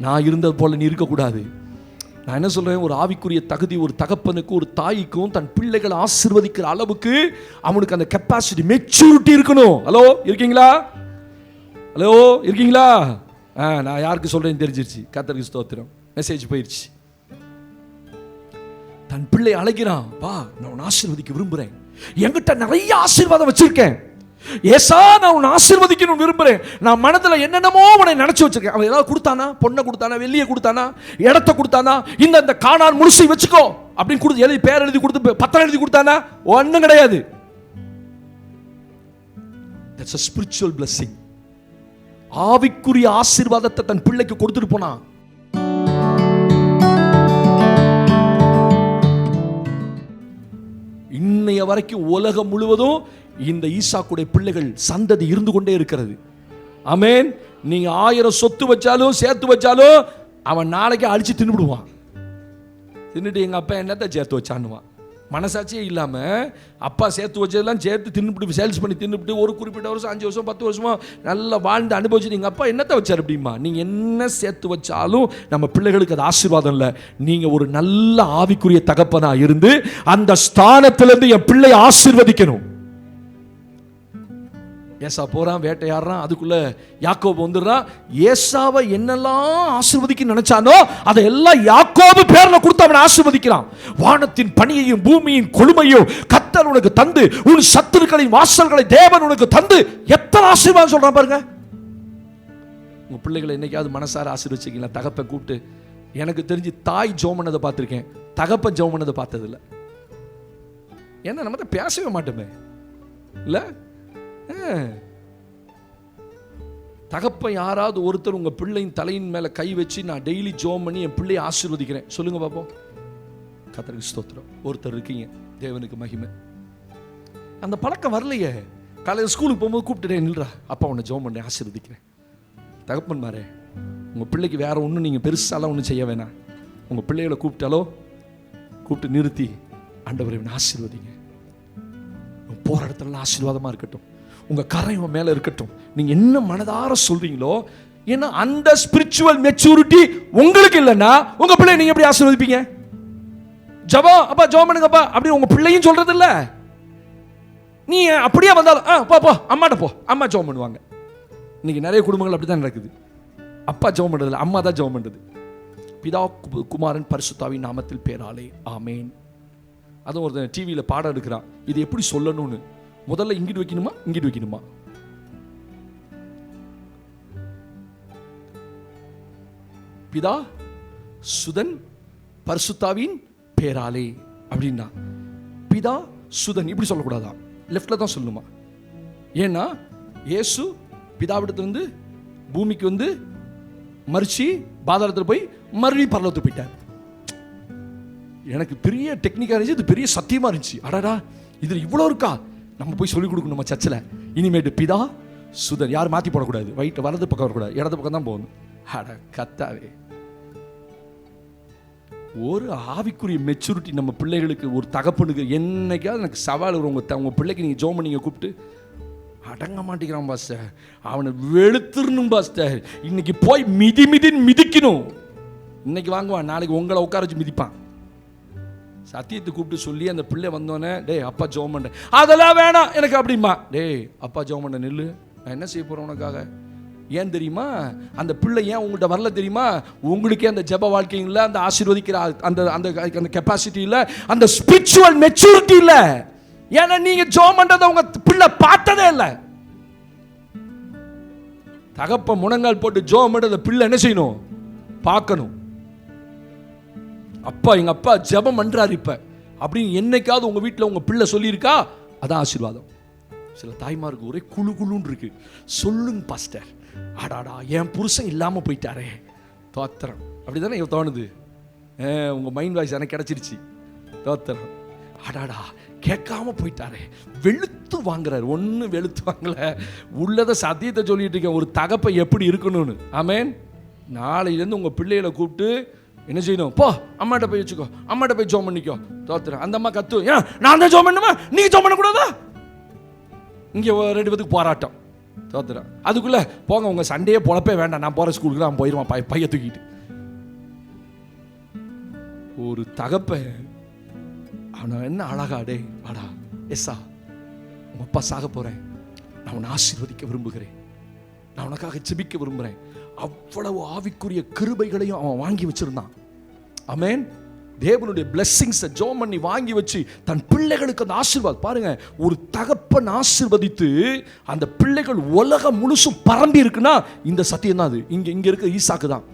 நான் இருந்தது போல நீ இருக்கக்கூடாது. நான் என்ன சொல்றேன், ஒரு ஆவிக்குரிய தகுதி ஒரு தகப்பனுக்கு ஒரு தாய்க்கும் தன் பிள்ளைகளை ஆசீர்வதிக்கிற அளவுக்கு அவனுக்கு அந்த கெப்பாசிட்டி மெச்சூரிட்டி இருக்கணும். ஹலோ இருக்கீங்களா? ஹலோ இருக்கீங்களா? நான் யாருக்கு சொல்றேன்னு தெரிஞ்சிருச்சு. கர்த்தருக்கு ஸ்தோத்திரம். மெசேஜ் போயிடுச்சு. தன் பிள்ளை அழைக்கிறான், வா நான் உன்னை ஆசீர்வதிக்க விரும்புறேன், என்கிட்ட நிறைய ஆசீர்வாதம் வச்சிருக்கேன், ஏசா நான் உன்னை ஆசீர்வதிக்கணும் விரும்புறேன், நான் மனதுல என்னென்னமோ உன்னை நினைச்சு வச்சிருக்கேன். அவன் ஏதாவது கொடுத்தானா? பொண்ணை கொடுத்தானா? வெள்ளியை கொடுத்தானா? இடத்தை கொடுத்தானா? இந்த காணான் முழுசை வச்சுக்கோ அப்படின்னு கொடுத்து எழுதி பேர் எழுதி கொடுத்து பத்திரம் எழுதி கொடுத்தானா? ஒன்றும் கிடையாது. That's a spiritual blessing. ஆவிக்குரிய ஆசீர்வாதத்தை தன் பிள்ளைக்கு கொடுத்துட்டு போனான். இன்னைய வரைக்கும் உலகம் முழுவதும் இந்த ஈசாக்குடைய பிள்ளைகள் சந்ததி இருந்து கொண்டே இருக்கிறது. ஆமென். நீங்க 1000 சொத்து வச்சாலும் சேர்த்து வச்சாலும் அவன் நாளைக்கு அடிச்சு தின்னுடுவான். தின்னுட்டு எங்க அப்பா என்னத்தை சேர்த்து வச்சான்னுவான். மனசாட்சியே இல்லாம அப்பா சேர்த்து வச்சதெல்லாம் சேர்த்து தின்னுபிட்டு சேல்ஸ் பண்ணி தின்னுபிட்டு ஒரு குறிப்பிட்ட வருஷம் 5 வருஷம் 10 வருஷமா நல்லா வாழ்ந்து அனுபவிச்சு எங்க அப்பா என்னத்தை வச்சார் அப்படிமா. நீங்க என்ன சேர்த்து வச்சாலும் நம்ம பிள்ளைகளுக்கு அது ஆசீர்வாதம் இல்லை. நீங்க ஒரு நல்ல ஆவிக்குரிய தகப்பனா இருந்து அந்த ஸ்தானத்திலிருந்து என் பிள்ளை ஆசீர்வதிக்கணும். ஏசா போறான், வேட்டையாடுறான், அதுக்குள்ள யாக்கோபு வந்துடுறான். ஏசாவை என்னெல்லாம் ஆசீர்வதிக்க நினைச்சானோ அதெல்லாம் யாக்கோபு பேர்ல கொடுத்து அவனை ஆசீர்வதிக்கிறான். வானத்தின் பனியையும் பூமியின் கொழுமையும் கர்த்தர் உனக்கு தந்து உன் சத்துருக்களின் வாசல்களை தேவன் உனக்கு தந்து எத்தனை ஆசீர்வாதம் சொல்றான் பாருங்க. உங்க பிள்ளைகளை என்னைக்காவது மனசார ஆசீர்வதிச்சிங்களா? தகப்பன் கூப்பிட்டு, எனக்கு தெரிஞ்சு தாய் ஜெபம் பண்ணதை பார்த்திருக்கேன், தகப்பன் ஜெபம் பண்ணதை பார்த்ததில்ல. ஏன்னா நம்ம தான் பேசவே மாட்டோமே இல்ல. தகப்பன் யாராவது ஒருத்தர் உங்க பிள்ளையின் தலையின் மேல கை வச்சு நான் டெய்லி ஜெபம் பண்ணி என் பிள்ளையை ஆசீர்வதிக்கிறேன் சொல்லுங்க பாப்போம். கர்த்தருக்கு ஸ்தோத்திரம். ஒருத்தர் இருக்கீங்க, தேவனுக்கு மகிமை. அந்த பழக்கம் வரலையே. காலையில் ஸ்கூலுக்கு போகும்போது கூப்பிட்டுட்டேன், நில்றா அப்பா உன்னை ஜெபம் பண்ணி ஆசீர்வதிக்கிறேன். தகப்பன் மாறே, உங்க பிள்ளைக்கு வேற ஒன்றும் நீங்க பெருசாலாம் ஒன்றும் செய்ய வேணாம். உங்க பிள்ளைகளை கூப்பிட்டு நிறுத்தி ஆண்டவரை இவனை ஆசீர்வதிங்க, போற இடத்துல ஆசீர்வாதமா இருக்கட்டும், உங்க கரை உங்க மேல இருக்கட்டும். நீங்க என்ன மனதார சொல்றீங்களோ, ஏன்னா அந்த ஸ்பிரிச்சுவல் மெச்சூரிட்டி உங்களுக்கு இல்லைன்னா உங்க பிள்ளை நீங்க எப்படி ஆசீர்வதிப்பீங்க? ஜெபம் அப்பா ஜெபம் பண்ணுங்கப்பா அப்படி உங்க பிள்ளையும் சொல்றது இல்ல. நீ அப்படியே வந்தாலும் போ அம்மாட்ட போ, அம்மா ஜெபம் பண்ணுவாங்க. இன்னைக்கு நிறைய குடும்பங்கள் அப்படிதான் நடக்குது. அப்பா ஜெபம் பண்றது இல்லை, அம்மா தான் ஜெபம் பண்றது. பிதா குமாரன் பரிசுத்தாவின் நாமத்தில் பேராலே ஆமேன். அதுவும் ஒரு டிவியில் பாடம் எடுக்கிறான், இது எப்படி சொல்லணும்னு. முதல்ல இங்கிட்டு வைக்கணுமா? பிதா சுதன் பரிசுத்தாவின் பேராலே அப்படின்னா பிதா சுதன் இப்படி சொல்லக்கூடாதா, லெஃப்ட்ல தான் சொல்லணுமா? ஏன்னா இயேசு பிதாவிடத்திலிருந்து பூமிக்கு வந்து மரிச்சு பாதாளத்தில் போய் மறுபடியும் பரலோகத்துக்கு போயிட்டார். எனக்கு பெரிய டெக்னிக்கா இருந்துச்சு, இது பெரிய சத்தியமா இருந்துச்சு. அடடா இதுல இவ்வளோ இருக்கா, நம்ம போய் சொல்லிக் கொடுக்கணும் நம்ம சர்ச்சில். இனிமேட்டு பிதா சுதன் யாரும் மாற்றி போடக்கூடாது, வலது பக்கம் வரக்கூடாது, இடது பக்கம் தான் போகணும். அட கத்தாவே, ஒரு ஆவிக்குரிய மெச்சூரிட்டி நம்ம பிள்ளைகளுக்கு ஒரு தகப்பனுக்கு என்னைக்காவது எனக்கு சவால் வரும். உங்க பிள்ளைக்கு நீங்கள் ஜெபம் பண்ணீங்க கூப்பிட்டு, அடங்க மாட்டேங்கிறான் பாஸ்டர், அவனை வெளுத்துடணும் பாஸ்டர், இன்னைக்கு போய் மிதிக்கணும். இன்னைக்கு வாங்குவான், நாளைக்கு உங்களை உட்கார வச்சு மிதிப்பான். சத்தியத்தை கூப்பிட்டு சொல்லி அந்த பிள்ளை வந்தோடனே, டேய் அப்பா ஜெபம் பண்ண, அதெல்லாம் வேணாம் எனக்கு அப்படிமா. டேய் அப்பா ஜெபம் பண்ண நில்லு, நான் என்ன செய்ய போறேன் உனக்காக. ஏன் தெரியுமா? அந்த பிள்ளை ஏன் உங்கள்கிட்ட வரல தெரியுமா? உங்களுக்கே அந்த ஜெப வாழ்க்கையில் அந்த ஆசீர்வதிக்கிற அந்த கெப்பாசிட்டி இல்லை, அந்த ஸ்பிரிச்சுவல் மெச்சூரிட்டி இல்லை. ஏன்னா நீங்க ஜெபம் பண்றதை உங்க பிள்ளை பார்த்ததே இல்லை. தகப்ப முழங்கால் போட்டு ஜெபம் பண்றத பிள்ளை என்ன செய்யணும்? பார்க்கணும். அப்பா எங்க அப்பா ஜெபம் பண்றாரு இப்ப அப்படின்னு என்னைக்காவது உங்க வீட்டில் உங்க பிள்ளை சொல்லியிருக்கா? அதான் ஆசீர்வாதம். சில தாய்மாருக்கு ஒரே குழுன்னு இருக்கு, சொல்லுங்க பாஸ்டர், ஆடாடா என் புருஷன் இல்லாம போயிட்டாரே தோத்திரம், அப்படிதானே தோணுது. உங்க மைண்ட் வாய்ஸ் எனக்கு கிடைச்சிருச்சு. தோத்திரம், ஆடாடா கேட்காம போயிட்டாரே, வெளுத்து வாங்குறாரு. ஒன்றும் வெளுத்து வாங்கல, உள்ளதை சத்தியத்தை சொல்லிட்டு இருக்கேன், ஒரு தகப்பை எப்படி இருக்கணும்னு. ஆமேன். நாளையிலேருந்து உங்க பிள்ளைகளை கூப்பிட்டு என்ன செய்யணும்? போ அம்மாட்ட போய் வச்சுக்கோ, அம்மாட்ட போய் ஜோம் பண்ணிக்கோ. தோத்துறேன். அந்த அம்மா கத்து, ஏன் நான் தான் ஜோம் பண்ணுமா, நீங்க ஜோம் பண்ணக்கூடாதா? இங்கே 2 பேத்துக்கு போராட்டம். தோத்துறேன். அதுக்குள்ள போங்க உங்க சண்டையே பொழப்பே வேண்டாம், நான் போற ஸ்கூலுக்கு நான் போயிடுவான் பைய தூக்கிட்டு. ஒரு தகப்பன் அவன் என்ன அழகாடே, வாடா எஸ்ஸா உங்க அப்பா சாக போறேன், நான் உன்னை ஆசீர்வதிக்க விரும்புகிறேன், நான் உனக்காக ஜெபிக்க விரும்புகிறேன். அவ்வளவு ஆவிக்குரிய கிருபைகளையும் அவன் வாங்கி வச்சிருந்தான். ஆமென். தேவனுடைய பிளெஸிங்ஸை ஜெபம் பண்ணி வாங்கி வச்சு தன் பிள்ளைகளுக்கு அந்த ஆசீர்வாதம் பாருங்க. ஒரு தகப்பன் ஆசீர்வதித்து அந்த பிள்ளைகள் உலகம் முழுசும் பரம்பி இருக்குன்னா இந்த சத்தியம் தான். அது இங்க இருக்க ஈசாக்கு தான்.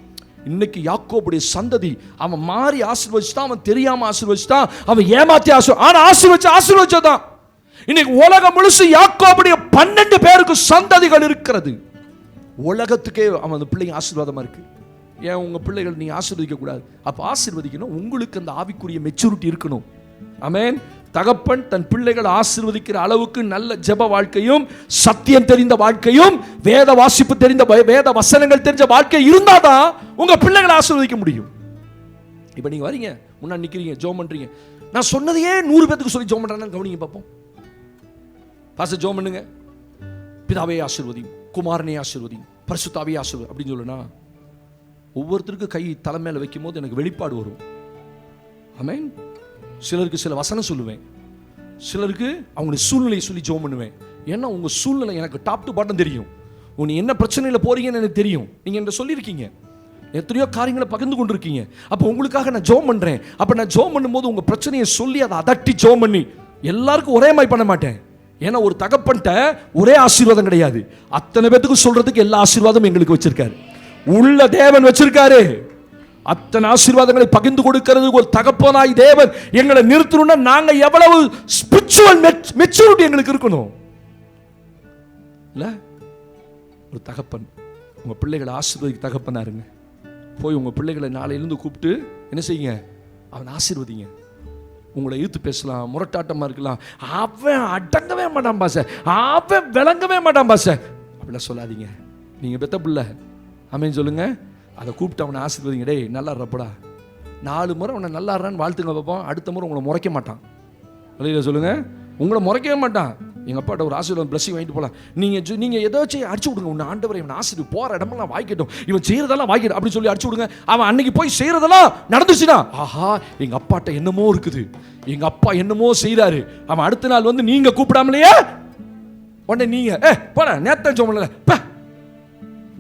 இன்னைக்கு யாக்கோபுடைய சந்ததி அவன் மாறி ஆசீர்வதிச்சுட்டான், அவன் தெரியாம ஆசீர்வதிச்சுட்டான், அவன் ஏமாத்தி ஆசீர்வதிச்சதான். இன்னைக்கு உலகம் முழுசு யாக்கோபுடைய 12 பேருக்கு சந்ததிகள் இருக்கிறது. உலகத்துக்கே அவன் அந்த பிள்ளைங்க ஆசீர்வாதமா இருக்கு. ஏன் உங்க பிள்ளைகள் நீங்க ஆசீர்வதிக்க கூடாது? அப்ப ஆசீர்வதிக்கணும், உங்களுக்கு அந்த ஆவிக்குரிய மெச்சூரிட்டி இருக்கணும். ஆமென். தகப்பன் தன் பிள்ளைகள் ஆசீர்வதிக்கிற அளவுக்கு நல்ல ஜெப வாழ்க்கையும் சத்தியம் தெரிந்த வாழ்க்கையும் வேத வாசிப்பு தெரிந்த வேத வசனங்கள் தெரிஞ்ச வாழ்க்கை இருந்தாதான் உங்க பிள்ளைகளை ஆசீர்வதிக்க முடியும். இப்ப நீங்க வரீங்க முன்னாடி நிக்கிறீங்க, ஜெபம் பண்றீங்க, நான் சொன்னதையே 100 பேத்துக்கு சொல்லி ஜெபம் பண்றானு கவனிங்க பார்ப்போம். பாஸ்டர் ஜெபம் பண்ணுங்க, பிதாவே ஆசீர்வதியும், குமாரனே ஆசீர்வதியும், பரிசுத்தாவே ஆசீர்வதி அப்படின்னு சொல்லுனா ஒவ்வொருத்தருக்கு கை தலை மேல வைக்கும் போது எனக்கு வெளிப்பாடு வரும். ஆமென். சிலருக்கு சில வசனம் சொல்லுவேன், சிலருக்கு அவங்களுடைய சூழ்நிலையை சொல்லி ஜெபம் பண்ணுவேன். ஏன்னா உங்க சூழ்நிலை எனக்கு டாப் டு பாட்டம் தெரியும். நீ என்ன பிரச்சனையில போறீங்கன்னு எனக்கு தெரியும். நீங்க என்ன சொல்லியிருக்கீங்க, எத்தனையோ காரியங்களை பகிர்ந்து கொண்டிருக்கீங்க. அப்போ உங்களுக்காக நான் ஜெபம் பண்றேன். அப்ப நான் ஜெபம் பண்ணும்போது உங்க பிரச்சனையை சொல்லி அதை அதட்டி ஜெபம் பண்ணி எல்லாருக்கும் ஒரே மாதிரி பண்ண மாட்டேன். ஏன்னா ஒரு தகப்பன்ட்ட ஒரே ஆசீர்வாதம் கிடையாது, அத்தனை பேத்துக்கு சொல்றதுக்கு எல்லா ஆசீர்வாதமும் எங்களுக்கு வச்சிருக்காரு. உள்ள தேவன் வச்சிருக்காரு. அத்தனை ஆசீர்வாதங்களை பகிர்ந்து கொடுக்கிறது ஒரு தகப்பனாய் தேவன் எங்களை நிறுத்தணும்னா நாங்க எவ்வளவு ஸ்பிரிச்சுவல் மெச்சூரிட்டி எங்களுக்கு இருக்கணும் இல்ல? ஒரு தகப்பன் உங்க பிள்ளைகளை ஆசீர்வதிக்க தகப்பனா இருங்க. போய் உங்க பிள்ளைகளை நாளையிலிருந்து கூப்பிட்டு என்ன செய்யுங்க, அவன் ஆசீர்வதிங்க. உங்களை இழுத்து பேசலாம், முரட்டாட்டமா இருக்கலாம், அவன் அடங்கவே மாட்டான் பாச, அவன் விளங்கவே மாட்டான் பாச, அப்படிலாம் சொல்லாதீங்க. நீங்க பெத்த பிள்ளை ஆமென் சொல்லுங்க. அதை கூப்பிட்டு அவனை ஆசீர்வதிங்க. டேய் நல்லா இருப்படா, 4 முறை அவனை நல்லா இருறான்னு வாழ்த்துங்க பார்ப்போம். அடுத்த முறை உங்களை முறைக்க மாட்டான். வெளியில சொல்லுங்க, உங்களை முறைக்கவே மாட்டான். எங்கள் அப்பாட்ட ஒரு ஆசீர்வாதம் பிளஸிங் வாங்கிட்டு போகலாம். நீங்கள் ஏதாச்சும் அடிச்சு விடுங்க, உன்னை ஆண்டவரை இவன் ஆசீர்வாதம் போகிற இடமெல்லாம் வாய்க்கட்டும், இவன் செய்கிறதெல்லாம் வாய்க்கட்டும் அப்படின்னு சொல்லி அடிச்சு விடுங்க. அவன் அன்னைக்கு போய் செய்கிறதெல்லாம் நடந்துச்சுன்னா ஆஹா எங்கள் அப்பாட்ட என்னமோ இருக்குது, எங்கள் அப்பா என்னமோ செய்கிறாரு. அவன் அடுத்த நாள் வந்து நீங்கள் கூப்பிடாமலையே உடனே நீங்கள் போட நேத்தம் சோமல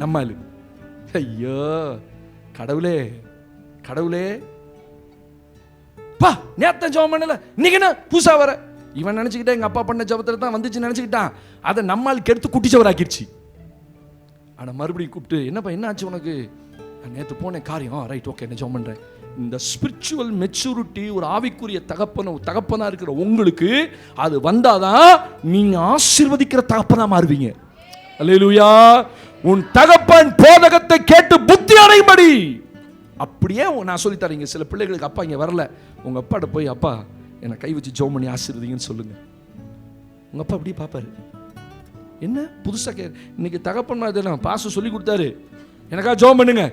நம்ம ஐயோ கடவுளே கடவுளே பா நேத்தம் ஜெபம் பண்ணல, இன்னைக்கு என்ன பூசா வர. இவன் நினைச்சுக்கிட்டா எங்க அப்பா பண்ண ஜெபத்துல தான் வந்துச்சு நினைச்சுக்கிட்டான். அதை நம்மால் கெடுத்து குட்டிச்சவராக்கிடுச்சு. ஆனா மறுபடியும் கூப்பிட்டு என்னப்பா என்ன ஆச்சு உனக்கு, நேற்று போனேன் காரியம், ரைட் ஓகே என்ன ஜெபம் பண்றேன். இந்த ஸ்பிரிச்சுவல் மெச்சூரிட்டி ஒரு ஆவிக்குரிய தகப்பனா இருக்கிற உங்களுக்கு அது வந்தாதான் நீங்க ஆசீர்வதிக்கிற தகப்பனா மாறுவீங்க. அல்லேலூயா. உன் தகப்பன் போதகத்தை கேட்டு புத்தி அடையும்படி அப்படியே நான் சொல்லி தரீங்க. சில பிள்ளைகளுக்கு அப்பா இங்கே வரல, உங்க அப்பாட்ட போய் அப்பா என்னை கை வச்சு ஜெபம் பண்ணி ஆசீர்வதிங்கன்னு சொல்லுங்க. உங்க அப்பா அப்படியே பார்ப்பாரு, என்ன புதுசா இன்னைக்கு தகப்பன் மாதிரி பாசம் சொல்லி கொடுத்தாரு, எனக்கா ஜெபம் பண்ணுங்க.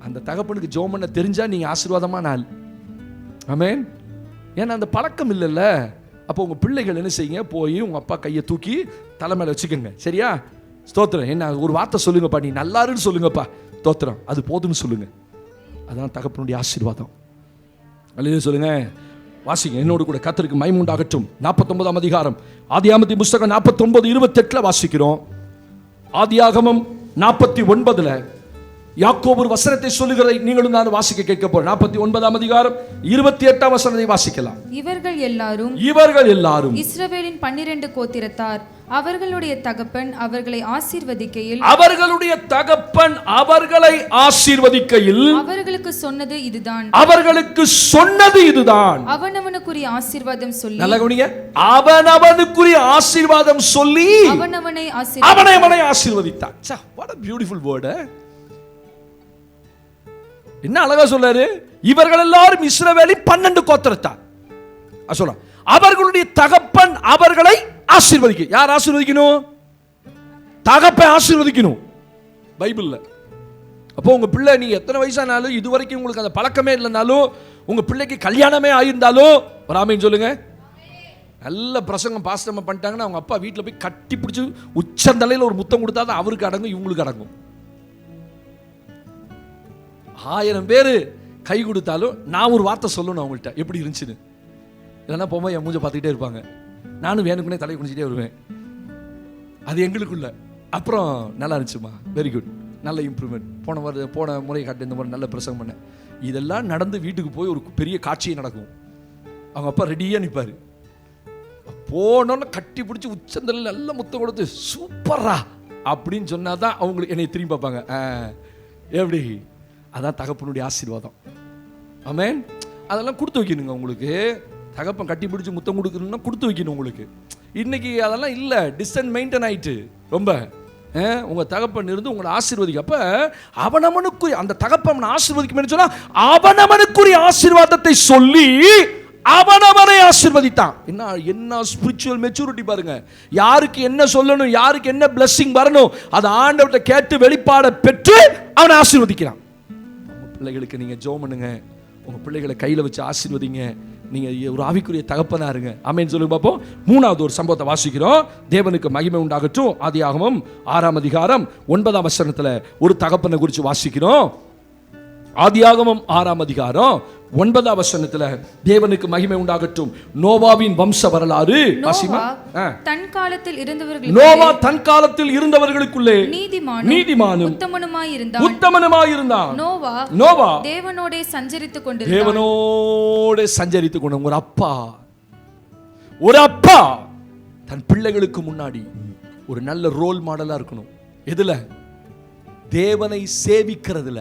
அந்த தகப்பனுக்கு ஜெபம் பண்ண தெரிஞ்சா நீங்க ஆசீர்வாதமான ஆள். ஆமென். ஏன்னா அந்த பழக்கம் இல்லைல்ல. அப்போ உங்க பிள்ளைகள் என்ன செய்யுங்க, போய் உங்க அப்பா கையை தூக்கி தலை மேல வச்சுக்கோங்க. சரியா? ஸ்தோத்திரம். என்ன ஒரு வார்த்தை சொல்லுங்கப்பா, நீ நல்லாருன்னு சொல்லுங்கப்பா, ஸ்தோத்திரம், அது போதும்னு சொல்லுங்க. அதான் தகப்பனுடைய ஆசீர்வாதம். அல்லேலூயா சொல்லுங்க. வாசிங்க என்னோடு கூட. கர்த்தருக்கு மகிமை உண்டாகட்டும். 49ஆம் அதிகாரம் ஆதியாகமத்தின் புத்தகம் 49:28 வாசிக்கிறோம். ஆதியாகமம் 49 யாக்கோபு ஒரு வசனத்தை சொல்லுகிறதை நீங்களும் நான் வாசிக்க கேட்க போறோம். 49ஆம் அதிகாரம் 28ஆம் வசனத்தை வாசிக்கலாம். இவர்கள் எல்லாரும் இஸ்ரவேலின் 12 கோத்திரத்தார், அவர்களுடைய தகப்பன் அவர்களை ஆசீர்வதிக்கையில் அவர்களுக்கு சொன்னது இதுதான், அவனவனுக்குரிய ஆசீர்வாதம் சொல்லி, நல்ல கவனிங்க, அவனவனுக்குரிய ஆசீர்வாதம் சொல்லி அவனை ஆசீர்வதித்தான். what a beautiful word. என்ன அழகா சொல்றாரு. இவர்கள் எல்லாரும் இஸ்ரவேலின் 12 கோத்திரத்தார். சொல்ல அவர்களுடைய தகப்பன் அவர்களை ஆசீர்வதிக்க. யார் ஆசீர்வதிக்கணும்? தகப்பன் ஆசீர்வதிக்கணும். பைபிள்ல அப்போ உங்க பிள்ளை நீங்க எத்தனை வயசானாலும் இது வரைக்கும் உங்களுக்கு அந்த பழக்கமே இல்லைனாலும் உங்க பிள்ளைக்கு கல்யாணமே ஆயிருந்தாலும் ஒரு ஆமீன் சொல்லுங்க. நல்ல பிரசங்கம் பாஸ்டமா பண்ணிட்டாங்கன்னா அவங்க அப்பா வீட்டில் போய் கட்டி பிடிச்சி உச்சந்தலையில் ஒரு முத்தம் கொடுத்தா தான் அவருக்கு அடங்கும், இவங்களுக்கு அடங்கும். 1000 பேர் கை கொடுத்தாலும் நான் ஒரு வார்த்தை சொல்லணும் அவங்கள்ட்ட எப்படி இருந்துச்சுன்னு. இல்லைன்னா போகும்போது என் மூஞ்ச பார்த்துக்கிட்டே இருப்பாங்க, நானும் வேணுக்குனே தலையை குனிச்சிட்டே வருவேன். அது எங்களுக்குள்ள. அப்புறம் நல்லா இருந்துச்சுமா, வெரி குட், நல்ல இம்ப்ரூவ்மெண்ட், போன முறை காட்டு இந்த மாதிரி நல்ல பிரசங்கம் பண்ணேன். இதெல்லாம் நடந்து வீட்டுக்கு போய் ஒரு பெரிய காட்சியை நடக்கும். அவங்க அப்பா ரெடியாக நிற்பார். போனோன்னு கட்டி பிடிச்சி உச்சந்தலில் நல்ல முத்தம் கொடுத்து சூப்பரா அப்படின்னு சொன்னால் தான் அவங்களுக்கு என்னை திரும்பி பார்ப்பாங்க. எப்படி? அதான் தகப்பனுடைய ஆசீர்வாதம். ஆமென். அதெல்லாம் கொடுத்து வைக்கணுங்க உங்களுக்கு. தகப்பன் கட்டி பிடிச்சி முத்தம் கொடுக்கணும்னா கொடுத்து வைக்கணும் உங்களுக்கு. இன்னைக்கு அதெல்லாம் இல்லை, டிஸ்டன்ஸ் மெயின்டைன் ஆயிட்டு ரொம்ப. உங்கள் தகப்பன் இருந்து உங்களை ஆசீர்வதிக்க. அப்போ அவனவனுக்குரிய அந்த தகப்பன் ஆசீர்வதிக்கும் சொன்னா அவனவனுக்குரிய ஆசீர்வாதத்தை சொல்லி அவனவனை ஆசீர்வதித்தான். என்ன ஸ்பிரிச்சுவல் மெச்சூரிட்டி பாருங்க. யாருக்கு என்ன சொல்லணும், யாருக்கு என்ன பிளெஸிங் வரணும், அதை ஆண்டவர்கிட்ட கேட்டு வெளிப்பாட பெற்று அவனை ஆசீர்வதிக்கிறான். உங்க பிள்ளைகளுக்கு நீங்க ஜெபம் பண்ணுங்க, உங்க பிள்ளைகளை கையில வச்சு ஆசீர்வதிங்க. நீங்க ஒரு ஆவிக்குரிய தகப்பனா இருங்க. ஆமென் சொல்லுங்க பாப்போம். 3வது ஒரு சம்பவத்தை வாசிக்கிறோம். தேவனுக்கு மகிமை உண்டாகட்டும். ஆதியாகமம் 6ஆம் அதிகாரம் 9ஆம் வசனத்துல ஒரு தகப்பனை குறித்து வாசிக்கிறோம். ஆதியாகமம் 6ஆம் அதிகாரம் 9ஆம் வசனத்துல தேவனுக்கு மகிமை உண்டாகட்டும். நோவாவின் வம்ச வரலாறு. தன் காலத்தில் நோவா தன் காலத்தில் இருந்தவர்களுக்குள்ளே நீதிமானும் உத்தமனுமாயிருந்தான். நோவா தேவனோடே சஞ்சரித்துக் கொண்டு ஒரு அப்பா தன் பிள்ளைகளுக்கு முன்னாடி ஒரு நல்ல ரோல் மாடலா இருக்கணும். எதுல? தேவனை சேவிக்கிறதுல.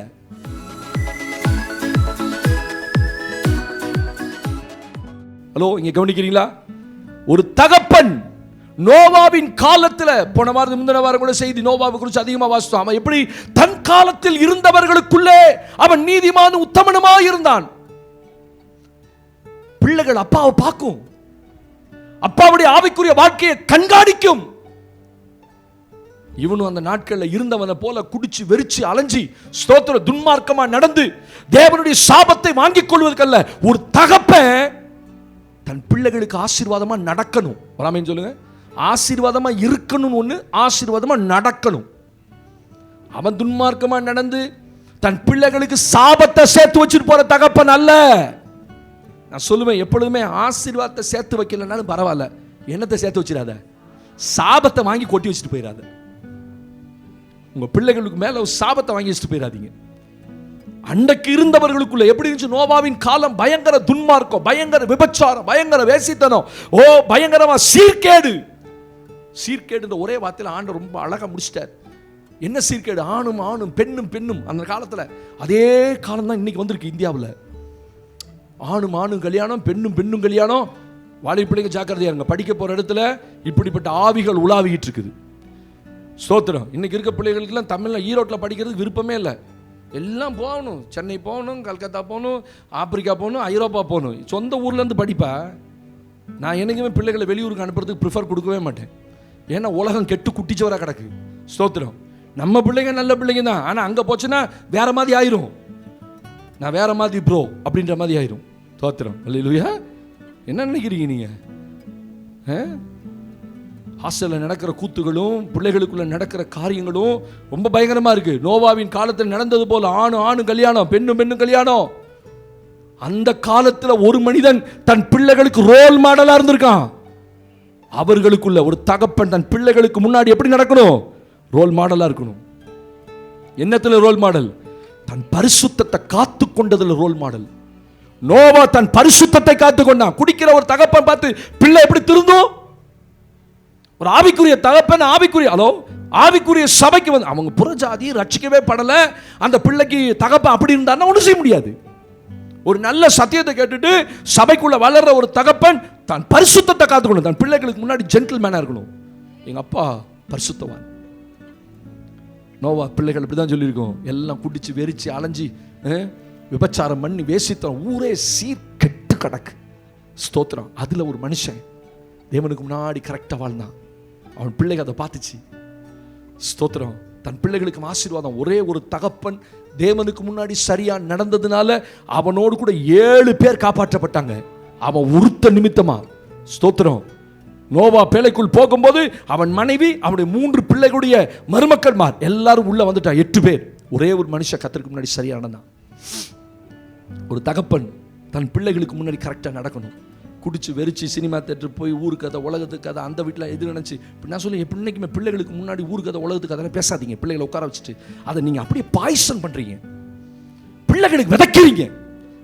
ஹலோ, இங்க கவனிக்கிறீங்களா? ஒரு தகப்பன் நோவாவின் காலத்துல, போன வாரம் முந்தின வாரம் கூட செய்தி நோவாவை குறித்து அதிகமா வாசித்தோம். அவன் எப்படி தன் காலத்தில் இருந்தவர்களுக்குள்ளே அவன் நீதிமான உத்தமனுமா இருந்தான். பிள்ளைகள் அப்பாவை பார்க்கும், அப்பாவுடைய ஆவிக்குரிய வாழ்க்கையை கண்காணிக்கும். இவனும் அந்த நாட்கள்ல இருந்தவனை போல குடிச்சு வெறிச்சு அலைஞ்சி ஸ்தோத்திர துன்மார்க்கமா நடந்து தேவனுடைய சாபத்தை வாங்கிக் கொள்வதற்கல்ல. ஒரு தகப்பன் தன் பிள்ளைகளுக்கு ஆசீர்வாதமா நடக்கணும். ஆமென் சொல்லுங்க. ஆசீர்வாதமா இருக்கணும் ஒண்ணு, ஆசீர்வாதமா நடக்கணும். அவன் துன்மார்க்கமா நடந்து தன் பிள்ளைகளுக்கு சாபத்தை சேர்த்து வச்சுட்டு போற தகப்பன் அல்ல. நான் சொல்லுவேன், எப்பொழுதுமே ஆசீர்வாதத்தை சேர்த்து வைக்கலனாலும் பரவாயில்ல, என்னத்தை சேர்த்து வச்சிடாத, சாபத்தை வாங்கி கொட்டி வச்சுட்டு போயிடாத. உங்க பிள்ளைகளுக்கு மேல ஒரு சாபத்தை வாங்கி வச்சுட்டு போயிடாதீங்க. அன்றைக்கு இருந்தவர்களுக்குள்ள எப்படி இருந்துச்சு? நோவாவின் காலம் பயங்கர துன்மார்க்கம், பயங்கர விபச்சாரம், பயங்கர வேசித்தனம், பயங்கரமா சீர்கேடு ஒரே வார்த்தையில ஆண்டவர் ரொம்ப அழகா முடிச்சிட்டார். என்ன சீர்கேடு? ஆணும் ஆணும், பெண்ணும் பெண்ணும். அந்த காலத்துல அதே காலம் தான் இன்னைக்கு வந்திருக்கு இந்தியாவில். ஆணும் ஆணும் கல்யாணம், பெண்ணும் பெண்ணும் கல்யாணம். வாலிப பிள்ளைங்க ஜாக்கிரதையா இருங்க. படிக்க போற இடத்துல இப்படிப்பட்ட ஆவிகள் உலாவிக்கிட்டு இருக்குது. ஸ்தோத்திரம். இன்னைக்கு இருக்க பிள்ளைகளுக்கெல்லாம் தமிழ்ல ஈரோட்டில் படிக்கிறதுக்கு விருப்பமே இல்லை. எல்லாம் போகணும், சென்னை போகணும், கல்கத்தா போகணும், ஆப்பிரிக்கா போகணும், ஐரோப்பா போகணும். சொந்த ஊர்லேருந்து படிப்பா. நான் எனக்குமே பிள்ளைகளை வெளியூருக்கு அனுப்புறதுக்கு ப்ரிஃபர் கொடுக்கவே மாட்டேன். ஏன்னா உலகம் கெட்டு குட்டிச்சவராக கிடக்கு. ஸ்தோத்திரம். நம்ம பிள்ளைங்க நல்ல பிள்ளைங்க தான், ஆனால் அங்கே போச்சுன்னா வேற மாதிரி ஆயிரும். நான் வேற மாதிரி ப்ரோ அப்படின்ற மாதிரி ஆயிரும். ஸ்தோத்திரம். அல்லேலூயா. என்ன நினைக்கிறீங்க நீங்க? ஹாஸ்டலில் நடக்கிற கூத்துகளும் பிள்ளைகளுக்குள்ள நடக்கிற காரியங்களும் ரொம்ப பயங்கரமா இருக்கு. நோவாவின் காலத்தில் நடந்தது போல ஆணு கல்யாணம், பெண்ணும் கல்யாணம். அந்த காலத்தில் ஒரு மனிதன் தன் பிள்ளைகளுக்கு ரோல் மாடலா இருந்திருக்கான். அவர்களுக்குள்ள ஒரு தகப்பன் தன் பிள்ளைகளுக்கு முன்னாடி எப்படி நடக்கணும்? ரோல் மாடலா இருக்கணும். என்னத்துல ரோல் மாடல்? தன் பரிசுத்தத்தை காத்து கொண்டதுல ரோல் மாடல். நோவா தன் பரிசுத்தத்தை காத்து கொண்டான். குடிக்கிற ஒரு தகப்பன் பார்த்து பிள்ளை எப்படி திருந்தும்? ஒரு ஆவிக்குரிய தகப்பன், ஆவிக்குரிய சபைக்கு வந்து அவங்க புறஜாதி ரட்சிக்கவே படல, அந்த பிள்ளைக்கு தகப்பன் அப்படி இருந்தாருன்னா ஒன்றும் செய்ய முடியாது. ஒரு நல்ல சத்தியத்தை கேட்டுட்டு சபைக்குள்ள வளர்ற ஒரு தகப்பன் தன் பரிசுத்தத்தை காத்துக்கணும். தன் பிள்ளைகளுக்கு முன்னாடி ஜென்டில்மேனா இருக்கணும். எங்க அப்பா பரிசுத்தவான். நோவா பிள்ளைகள் இப்படிதான் சொல்லியிருக்கோம். எல்லாம் குடிச்சு வெறிச்சு அலைஞ்சி விபச்சாரம் பண்ணி வேசித்தனம், ஊரே சீர்கெட்டு கிடக்கு. ஸ்தோத்திரம். அதுல ஒரு மனுஷன் தேவனுக்கு முன்னாடி கரெக்டா வாழ்ந்தான். அவன் பிள்ளைங்க அதை பார்த்துச்சு. ஸ்தோத்திரம். தன் பிள்ளைகளுக்கு ஆசீர்வாதம். ஒரே ஒரு தகப்பன் தேவனுக்கு முன்னாடி சரியா நடந்ததுனால அவனோடு கூட 7 பேர் காப்பாற்றப்பட்டாங்க. அவன் ஒருத்த நிமித்தமா. ஸ்தோத்திரம். நோவா பேழைக்குள் போகும்போது அவன் மனைவி, அவனுடைய 3 பிள்ளைகளுடைய மருமக்கள்மார் எல்லாரும் உள்ள வந்துட்டா. 8 பேர். ஒரே ஒரு மனுஷன் கர்த்தருக்கு முன்னாடி சரியா நடந்தான். ஒரு தகப்பன் தன் பிள்ளைகளுக்கு முன்னாடி கரெக்டாக நடக்கணும். குடிச்சு வெறிச்சு சினிமா தேட்டர் போய் ஊரு கதை உலகத்துக்கு கதை அந்த வீட்டில் எது நினச்சி இப்போ நான் சொல்லி எப்படின்னைக்குமே பிள்ளைகளுக்கு முன்னாடி ஊரு கதை உலகத்துக்கு கதை பேசாதீங்க. பிள்ளைகளை உட்கார வச்சுட்டு அதை நீங்கள் அப்படியே பாய்சன் பண்ணுறீங்க, பிள்ளைகளுக்கு விதைக்கிறீங்க.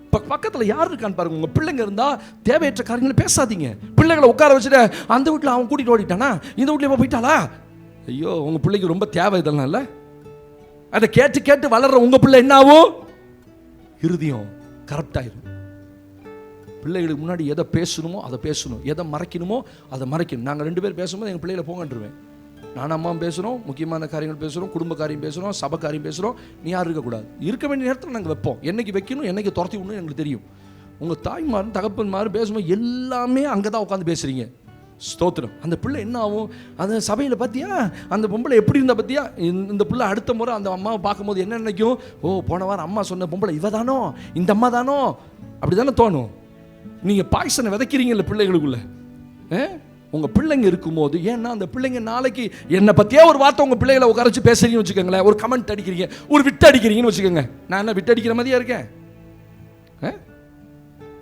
இப்போ பக்கத்தில் யார் இருக்கான்னு பாருங்க. உங்கள் பிள்ளைங்க இருந்தால் தேவையற்ற காரியங்களை பேசாதீங்க. பிள்ளைகளை உட்கார வச்சுட்டு அந்த வீட்டில் அவன் கூட்டிகிட்டு ஓடிட்டானா, இந்த வீட்டில் இப்போ போயிட்டாளா, ஐயோ உங்கள் பிள்ளைக்கு ரொம்ப தேவை இதெல்லாம் இல்லை. அதை கேட்டு கேட்டு வளர்ற உங்கள் பிள்ளை என்ன ஆகும்? இருதயம் கரெக்ட் ஆயிரும். பிள்ளைகளுக்கு முன்னாடி எதை பேசணுமோ அதை பேசணும், எதை மறைக்கணுமோ அதை மறைக்கணும். நாங்கள் 2 பேர் பேசும்போது எங்கள் பிள்ளைகளை போங்கன்றுவேன். நான் அம்மாவும் பேசுகிறோம், முக்கியமான காரியங்கள் பேசுகிறோம், குடும்ப காரியம் பேசுகிறோம், சபை காரியம் பேசுகிறோம். நீ யாரும் இருக்கக்கூடாது. இருக்க வேண்டிய நேரத்தில் நாங்கள் வைப்போம். என்னைக்கு வைக்கணும், என்னைக்கு துரத்தி விடணும் எங்களுக்கு தெரியும். உங்கள் தாய்மாரும் தகப்பன்மாரும் பேசும்போது எல்லாமே அங்கே தான் உட்காந்து பேசுகிறீங்க. ஸ்தோத்திரம். அந்த பிள்ளை என்ன ஆகும்? அந்த சபையில் பார்த்தியா அந்த பொம்பளை எப்படி இருந்தால் பார்த்தியா, இந்த பிள்ளை அடுத்த முறை அந்த அம்மாவை பார்க்கும்போது என்ன நினைக்கும்? ஓ போன வாரம் அம்மா சொன்ன பொம்பளை இவ தானோ, இந்த அம்மா தானோ, அப்படி தானே தோணும். நீங்கள் பாய்சனை விதைக்கிறீங்கல்ல பிள்ளைகளுக்குள்ள. உங்கள் பிள்ளைங்க இருக்கும்போது, ஏன்னா அந்த பிள்ளைங்க நாளைக்கு என்னை பற்றியே ஒரு வார்த்தை உங்கள் பிள்ளைகளை உட்காரச்சு பேசுறீங்கன்னு வச்சுக்கோங்களேன், ஒரு கமெண்ட் அடிக்கிறீங்க, ஒரு விட்டு அடிக்கிறீங்கன்னு வச்சுக்கோங்க. நான் என்ன விட்டு அடிக்கிற மாதிரியா இருக்கேன்?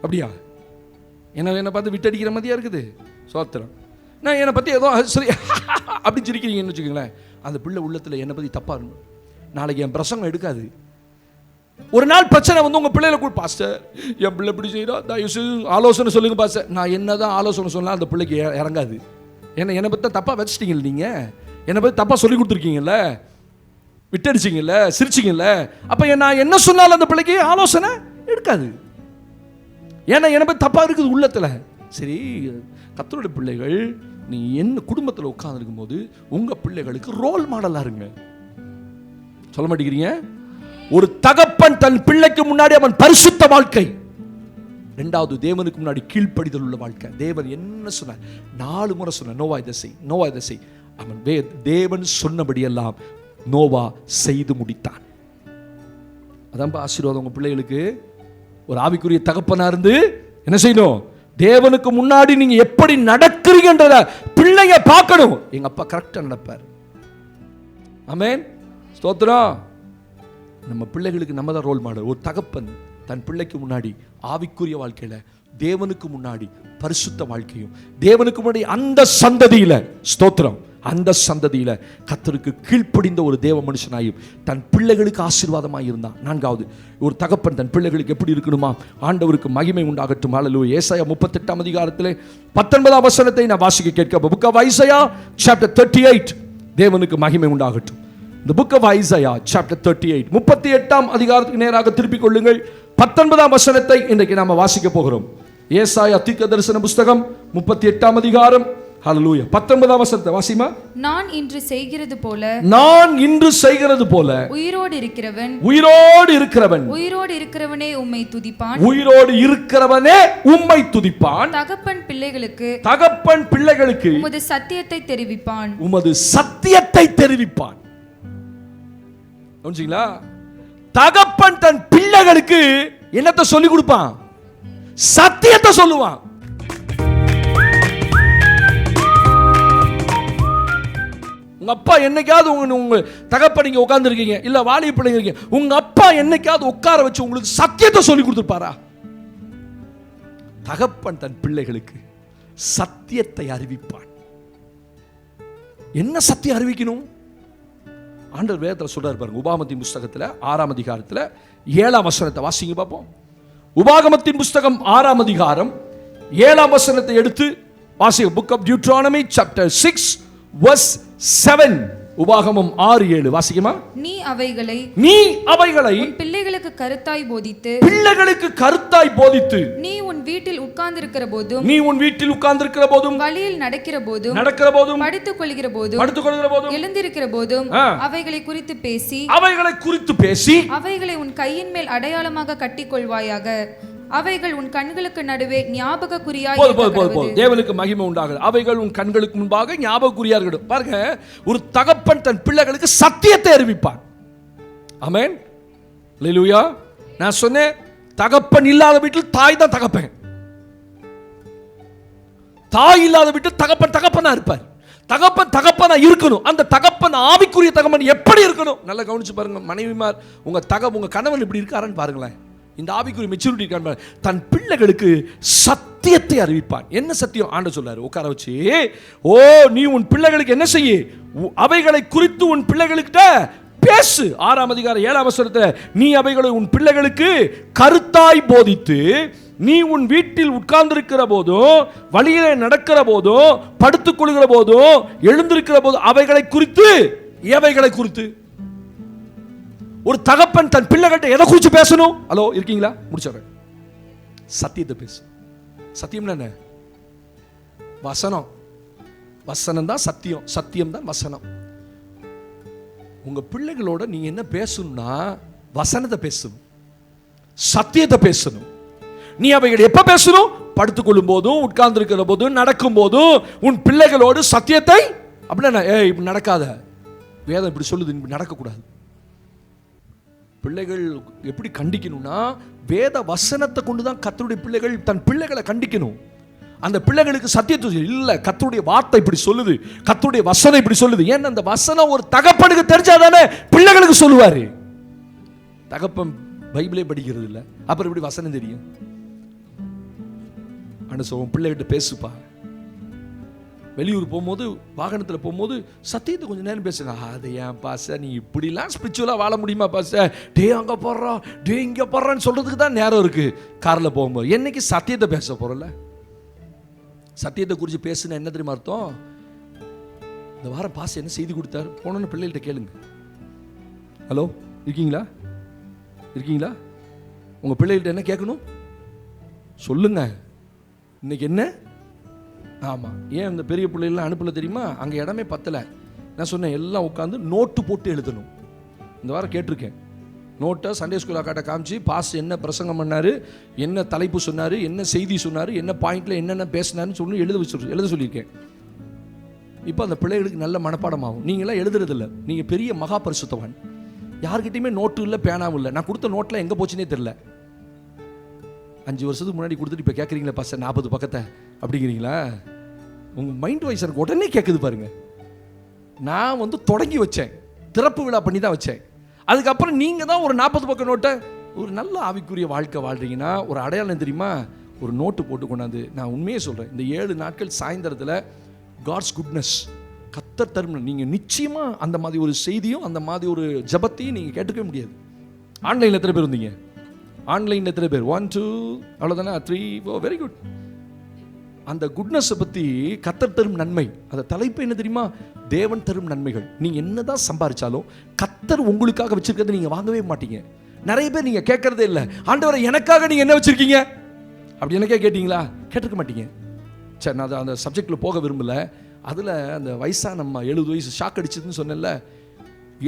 அப்படியா? என்னை பார்த்து விட்டு அடிக்கிற மாதிரியா இருக்குது? சோத்திரம். நான் என்னை பற்றி ஏதோ சரி அப்படி சிரிக்கிறீங்கன்னு வச்சுக்கோங்களேன். அந்த பிள்ளை உள்ளத்தில் என்னை பற்றி தப்பாக இருக்கும். நாளைக்கு என் பிரசங்கம் எடுக்காது. ஒரு நாள் பிரச்சனை வந்து உங்கள் பிள்ளைகளை கூட, பாஸ்டர் என் பிள்ளை எப்படி செய்கிறா, தயவுசெய்து ஆலோசனை சொல்லுங்க பாஸ்டர். நான் என்ன தான் ஆலோசனை சொன்னால் அந்த பிள்ளைக்கு இறங்காது. என்னை பற்றி தப்பாக வச்சுட்டீங்கல்ல, நீங்கள் என்னை பற்றி தப்பாக சொல்லி கொடுத்துருக்கீங்கல்ல, விட்டடிச்சிங்கல்ல, சிரிச்சிங்கல்ல, அப்போ நான் என்ன சொன்னாலும் அந்த பிள்ளைக்கு ஆலோசனை எடுக்காது. ஏன்னா என்னை பற்றி தப்பாக இருக்குது உள்ளத்தில். சரி, கர்த்தருடைய பிள்ளைகள், நீ என்ன குடும்பத்தில் உட்கார்ந்துருக்கும் போது உங்கள் பிள்ளைகளுக்கு ரோல் மாடலாக இருங்க. சொல்ல மாட்டேங்கிறீங்க? ஒரு தகப்பன் தன் பிள்ளைக்கு முன்னாடி அவன் பரிசுத்த வாழ்க்கை, 2வது தேவனுக்கு முன்னாடி கீழ்ப்படிதல் உள்ள வாழ்க்கை. தேவன் என்ன சொன்னார்? 4 முறை சொன்னார், நோவா இதை செய், நோவா இதை செய். அவன் தேவன் சொன்னபடியெல்லாம் நோவா செய்து முடித்தான். அதான் ஆசீர்வாதம். உங்க பிள்ளைகளுக்கு ஒரு ஆவிக்குரிய தகப்பனா இருந்து என்ன செய்யணும்? தேவனுக்கு முன்னாடி நீங்க எப்படி நடக்கிறீங்கன்றத பிள்ளைங்க பார்க்கணும். எங்க அப்பா கரெக்டா நடப்பார். ஆமென். ஸ்தோத்திரம். நம்ம பிள்ளைகளுக்கு நம்ம தான் ரோல் மாடல். ஒரு தகப்பன் தன் பிள்ளைக்கு முன்னாடி ஆவிக்குரிய வாழ்க்கையில, தேவனுக்கு முன்னாடி பரிசுத்த வாழ்க்கையும், தேவனுக்கு முன்னாடி அந்த சந்ததியில, ஸ்தோத்திரம், அந்த சந்ததியில கர்த்தருக்கு கீழ்ப்படிந்த ஒரு தேவ மனுஷனாயும் தன் பிள்ளைகளுக்கு ஆசீர்வாதமாய் இருந்தான். 4வது, ஒரு தகப்பன் தன் பிள்ளைகளுக்கு எப்படி இருக்கணுமா? ஆண்டவருக்கு மகிமை உண்டாகட்டும். ஹல்லேலூயா. ஏசாயா 38ஆம் அதிகாரத்திலே 19ஆம் வசனத்தை நான் வாசிக்க கேட்க. Book of Isaiah chapter 38. தேவனுக்கு மகிமை உண்டாகட்டும். The book of Isaiah chapter 38 38ஆம் அதிகாரத்துக்கு நேராக திருப்பிக் கொள்ளுங்கள். 19ஆம் வசனத்தை இன்றைக்கு நாம வாசிக்க போகிறோம். ஏசாயா தீர்க்கதரிசன புத்தகம் 38ஆம் அதிகாரம். ஹல்லேலூயா. 19ஆம் வசனத்தை வாசிமா. நான் இன்று செய்கிறது போல, நான் இன்று செய்கிறது போல உயிரோடு இருக்கிறவன், உயிரோடு இருக்கிறவன், உயிரோடு இருக்கிறவனே உம்மை துதிப்பான், உயிரோடு இருக்கிறவனே உம்மை துதிப்பான். தகப்பன் பிள்ளைகளுக்கு, தகப்பன் பிள்ளைகளுக்கு உமது சத்தியத்தை தெரிவிப்பான், உமது சத்தியத்தை தெரிவிப்பான். புரிஞ்சுங்களா? தகப்பன் தன் பிள்ளைகளுக்கு என்னத்தை சொல்லி கொடுப்பான்? சத்தியத்தை சொல்லுவான். உங்க அப்பா என்னைக்காவது உங்க தகப்பன் நீங்க உட்கார்ந்து இருக்கீங்க, இல்ல வாலிப பிள்ளைங்க இருக்கீங்க, உங்க அப்பா என்னைக்காவது உட்கார வச்சு உங்களுக்கு சத்தியத்தை சொல்லி கொடுத்துருப்பாரா? தகப்பன் தன் பிள்ளைகளுக்கு சத்தியத்தை அறிவிப்பான். என்ன சத்தியம் அறிவிக்கணும்? ஆண்டவர் வேதத்தில் சொல்றாரு பாருங்க. உபாகமத்தின் புஸ்தகத்தில் 6ஆம் அதிகாரத்தில் 7ஆம் வசனத்தை வாசிங்க பார்ப்போம். உபாகமத்தின் புஸ்தகம் 6ஆம் அதிகாரம் 7ஆம் வசனத்தை எடுத்து வாசிங்க. Book of Deuteronomy chapter 6 verse 7. உபாகமம் 6:7 வாசிக்குமா? நீ அவைகளை உன் பிள்ளைகளுக்கு கருத்தாய் போதித்து, பிள்ளைகளுக்கு கருத்தாய் போதித்து, நீ உன் வீட்டில் உட்கார்ந்திருக்கிற போதும், வழியில் நடக்கிற போதும், படுத்துக் கொள்கிற போதும், எழுந்திருக்கிற போதும் அவைகளை குறித்து பேசி, அவைகளை உன் கையின் மேல் அடையாளமாக கட்டிக்கொள்வாயாக. அவைகள் உன் கண்களுக்கு நடுவே ஞாபக குறியாய் போதும். தேவனுக்கு மகிமை உண்டாகுது. அவைகள் உன் கண்களுக்கு முன்பாக ஞாபக குறியா இருக்கட்டும். பாருங்க, ஒரு தகப்பன் தன் பிள்ளைகளுக்கு சத்தியத்தை அறிவிப்பான். ஆமென், அல்லேலூயா. நான் சொன்னேன், தகப்பன் இல்லாத வீட்டில் தாய் தான் தகப்பன். தாய் இல்லாத வீட்டில் தகப்பன் தகப்பனா இருப்பார். தகப்பன் தகப்பனா இருக்கணும். அந்த தகப்பன் ஆவிக்குரிய தகப்பன் எப்படி இருக்கணும்? நல்லா கவனிச்சு பாருங்க மனைவிமார், உங்க கணவன் இப்படி இருக்காருன்னு பாருங்களேன். இந்த ஆவிக்குரிய மெச்சூரிட்டி இருக்கான்னு பாருங்க. தன் பிள்ளைகளுக்கு சத்தியத்தை அறிவிப்பான். என்ன சத்தியம்? ஆண்டவர் சொல்றாரு, உட்கார வச்சு, ஓ நீ உன் பிள்ளைகளுக்கு என்ன செய்ய, அவைகளை குறித்து உன் பிள்ளைகளுக்கிட்ட பேசு. 6ஆம் அதிகாரம் 7ஆம் வசனத்தில், நீ அவைகளை உன் பிள்ளைகளுக்கு கருத்தாய் போதித்து, நீ உன் வீட்டில் உட்கார்ந்திருக்கிற போதும், வழியிலே நடக்கிற போதும், படுத்துக் கொள்கிற போதும், எழுந்திருக்கிற போதும், அவைகளை குறித்து. எவைகளை குறித்து? ஒரு தகப்பன் தன் பிள்ளைகிட்ட எதை குறித்து பேசணும்? ஹலோ, இருக்கீங்களா? முடிச்சிடுறேன். சத்தியத்தை பேசு. சத்தியம் என்ன? வசனம். வசனம் தான் சத்தியம், சத்தியம் தான் வசனம். உங்க பிள்ளைகளோட நீங்க என்ன பேசணும்னா வசனத்தை பேசணும், சத்தியத்தை பேசணும். நீ அவைகள் எப்ப பேசணும்? படுத்துக்கொள்ளும் போதும், உட்கார்ந்து இருக்கிற போதும், நடக்கும் போதும் உன் பிள்ளைகளோடு சத்தியத்தை. அப்படின்னா இப்படி நடக்காத, வேதம் இப்படி சொல்லுது, இப்படி நடக்கக்கூடாது. பிள்ளைகள் எப்படி கண்டிக்கணும்னா வேத வசனத்தை கொண்டுதான் கர்த்தருடைய பிள்ளைகள் தன் பிள்ளைகளை கண்டிக்கணும். அந்த பிள்ளைகளுக்கு சத்தியத்தை இல்ல, கர்த்தருடைய வார்த்தை இப்படி சொல்லுது, கர்த்தருடைய வசனம் இப்படி சொல்லுது. ஏன்னா அந்த வசனம் ஒரு தகப்பனுக்கு தெரிஞ்சாதானே பிள்ளைகளுக்கு சொல்லுவாரு. தகப்பன் பைபிளே படிக்கிறது இல்ல, அப்புறம் இப்படி வசனம் தெரியும்? அனுசவம் பிள்ளைகிட்ட பேசுப்பா. வெளியூர் போகும்போது, வாகனத்தில் போகும்போது சத்தியத்தை கொஞ்சம் நேரம் பேசுங்க. அது ஏன் பாச நீ இப்படிலாம் ஸ்பிரிச்சுவலாக வாழ முடியுமா பாச? டே அங்கே போடுறா, டே இங்கே போடுறான்னு சொல்கிறதுக்கு தான் நேரம் இருக்குது. காரில் போகும்போது என்னைக்கு சத்தியத்தை பேச போகிறல? சத்தியத்தை குறித்து பேசுனா என்ன தெரியுமா அர்த்தம்? இந்த வாரம் பாச என்ன செய்தி கொடுத்தாரு போனோன்னு பிள்ளைகிட்ட கேளுங்க. ஹலோ, இருக்கீங்களா? இருக்கீங்களா? உங்கள் பிள்ளைகிட்ட என்ன கேட்கணும் சொல்லுங்க. இன்னைக்கு என்ன? ஆமாம், ஏன் இந்த பெரிய பிள்ளைகள்லாம் அனுப்பல தெரியுமா? அங்கே இடமே பத்தலை. நான் சொன்னேன், எல்லாம் உட்காந்து நோட்டு போட்டு எழுதணும். இந்த வாரம் கேட்டிருக்கேன், நோட்டை சண்டே ஸ்கூல் அக்காட்ட காமிச்சு பாஸ் என்ன பிரசங்கம் பண்ணார், என்ன தலைப்பு சொன்னார், என்ன செய்தி சொன்னார், என்ன பாயிண்டில் என்னென்ன பேசினார்னு சொல்லி எழுத சொல்லியிருக்கேன். இப்போ அந்த பிள்ளைகளுக்கு நல்ல மனப்பாடமாகும். நீங்களாம் எழுதுறதில்ல, நீங்கள் பெரிய மகா பரிசுத்தவான். யார்கிட்டையுமே நோட்டு இல்லை, பேனாவும் இல்லை. நான் கொடுத்த நோட்டில் எங்கே போச்சுன்னே தெரில. 5 வருஷத்துக்கு முன்னாடி கொடுத்துட்டு இப்போ கேட்குறீங்களா பாஸ் 40 பக்கத்தை அப்படிங்கிறீங்களா? உங்கள் மைண்ட் வாய்ஸ் எனக்கு உடனே கேட்குது பாருங்க. நான் தொடங்கி வச்சேன், திறப்பு விழா பண்ணி தான் வச்சேன். அதுக்கப்புறம் நீங்கள் தான் ஒரு 40 பக்கம் நோட்டை. ஒரு நல்ல ஆவிக்குரிய வாழ்க்கை வாழ்றீங்கன்னா ஒரு அடையாளம் தெரியுமா? ஒரு நோட்டு போட்டு கொண்டாந்து. நான் உண்மையே சொல்கிறேன், இந்த 7 நாட்கள் சாயந்தரத்தில் காட்ஸ் குட்னஸ் கர்த்தர் தரும். நீங்கள் நிச்சயமாக அந்த மாதிரி ஒரு செய்தியும் அந்த மாதிரி ஒரு ஜபத்தையும் நீங்கள் கேட்டுக்கவே முடியாது. ஆன்லைனில் எத்தனை பேர் இருந்தீங்க? ஆன்லைனில் எத்தனை பேர்? 1 2 அவ்வளோதானே? 3 4 வெரி குட். அந்த குட்னஸை பற்றி கர்த்தர் தரும் நன்மை, அந்த தலைப்பு என்ன தெரியுமா? தேவன் தரும் நன்மைகள். நீங்கள் என்னதான் சம்பாதிச்சாலும் கர்த்தர் உங்களுக்காக வச்சிருக்கிறத நீங்கள் வாங்கவே மாட்டீங்க. நிறைய பேர் நீங்கள் கேட்கறதே இல்லை, ஆண்டவரை எனக்காக நீங்கள் என்ன வச்சிருக்கீங்க அப்படி எனக்கே கேட்டீங்களா? கேட்டிருக்க மாட்டீங்க. சரி, நான் அந்த சப்ஜெக்டில் போக விரும்பல. அதில் அந்த வயசான நம்ம 70 வயசு ஷாக் அடிச்சதுன்னு சொன்னேன்ல,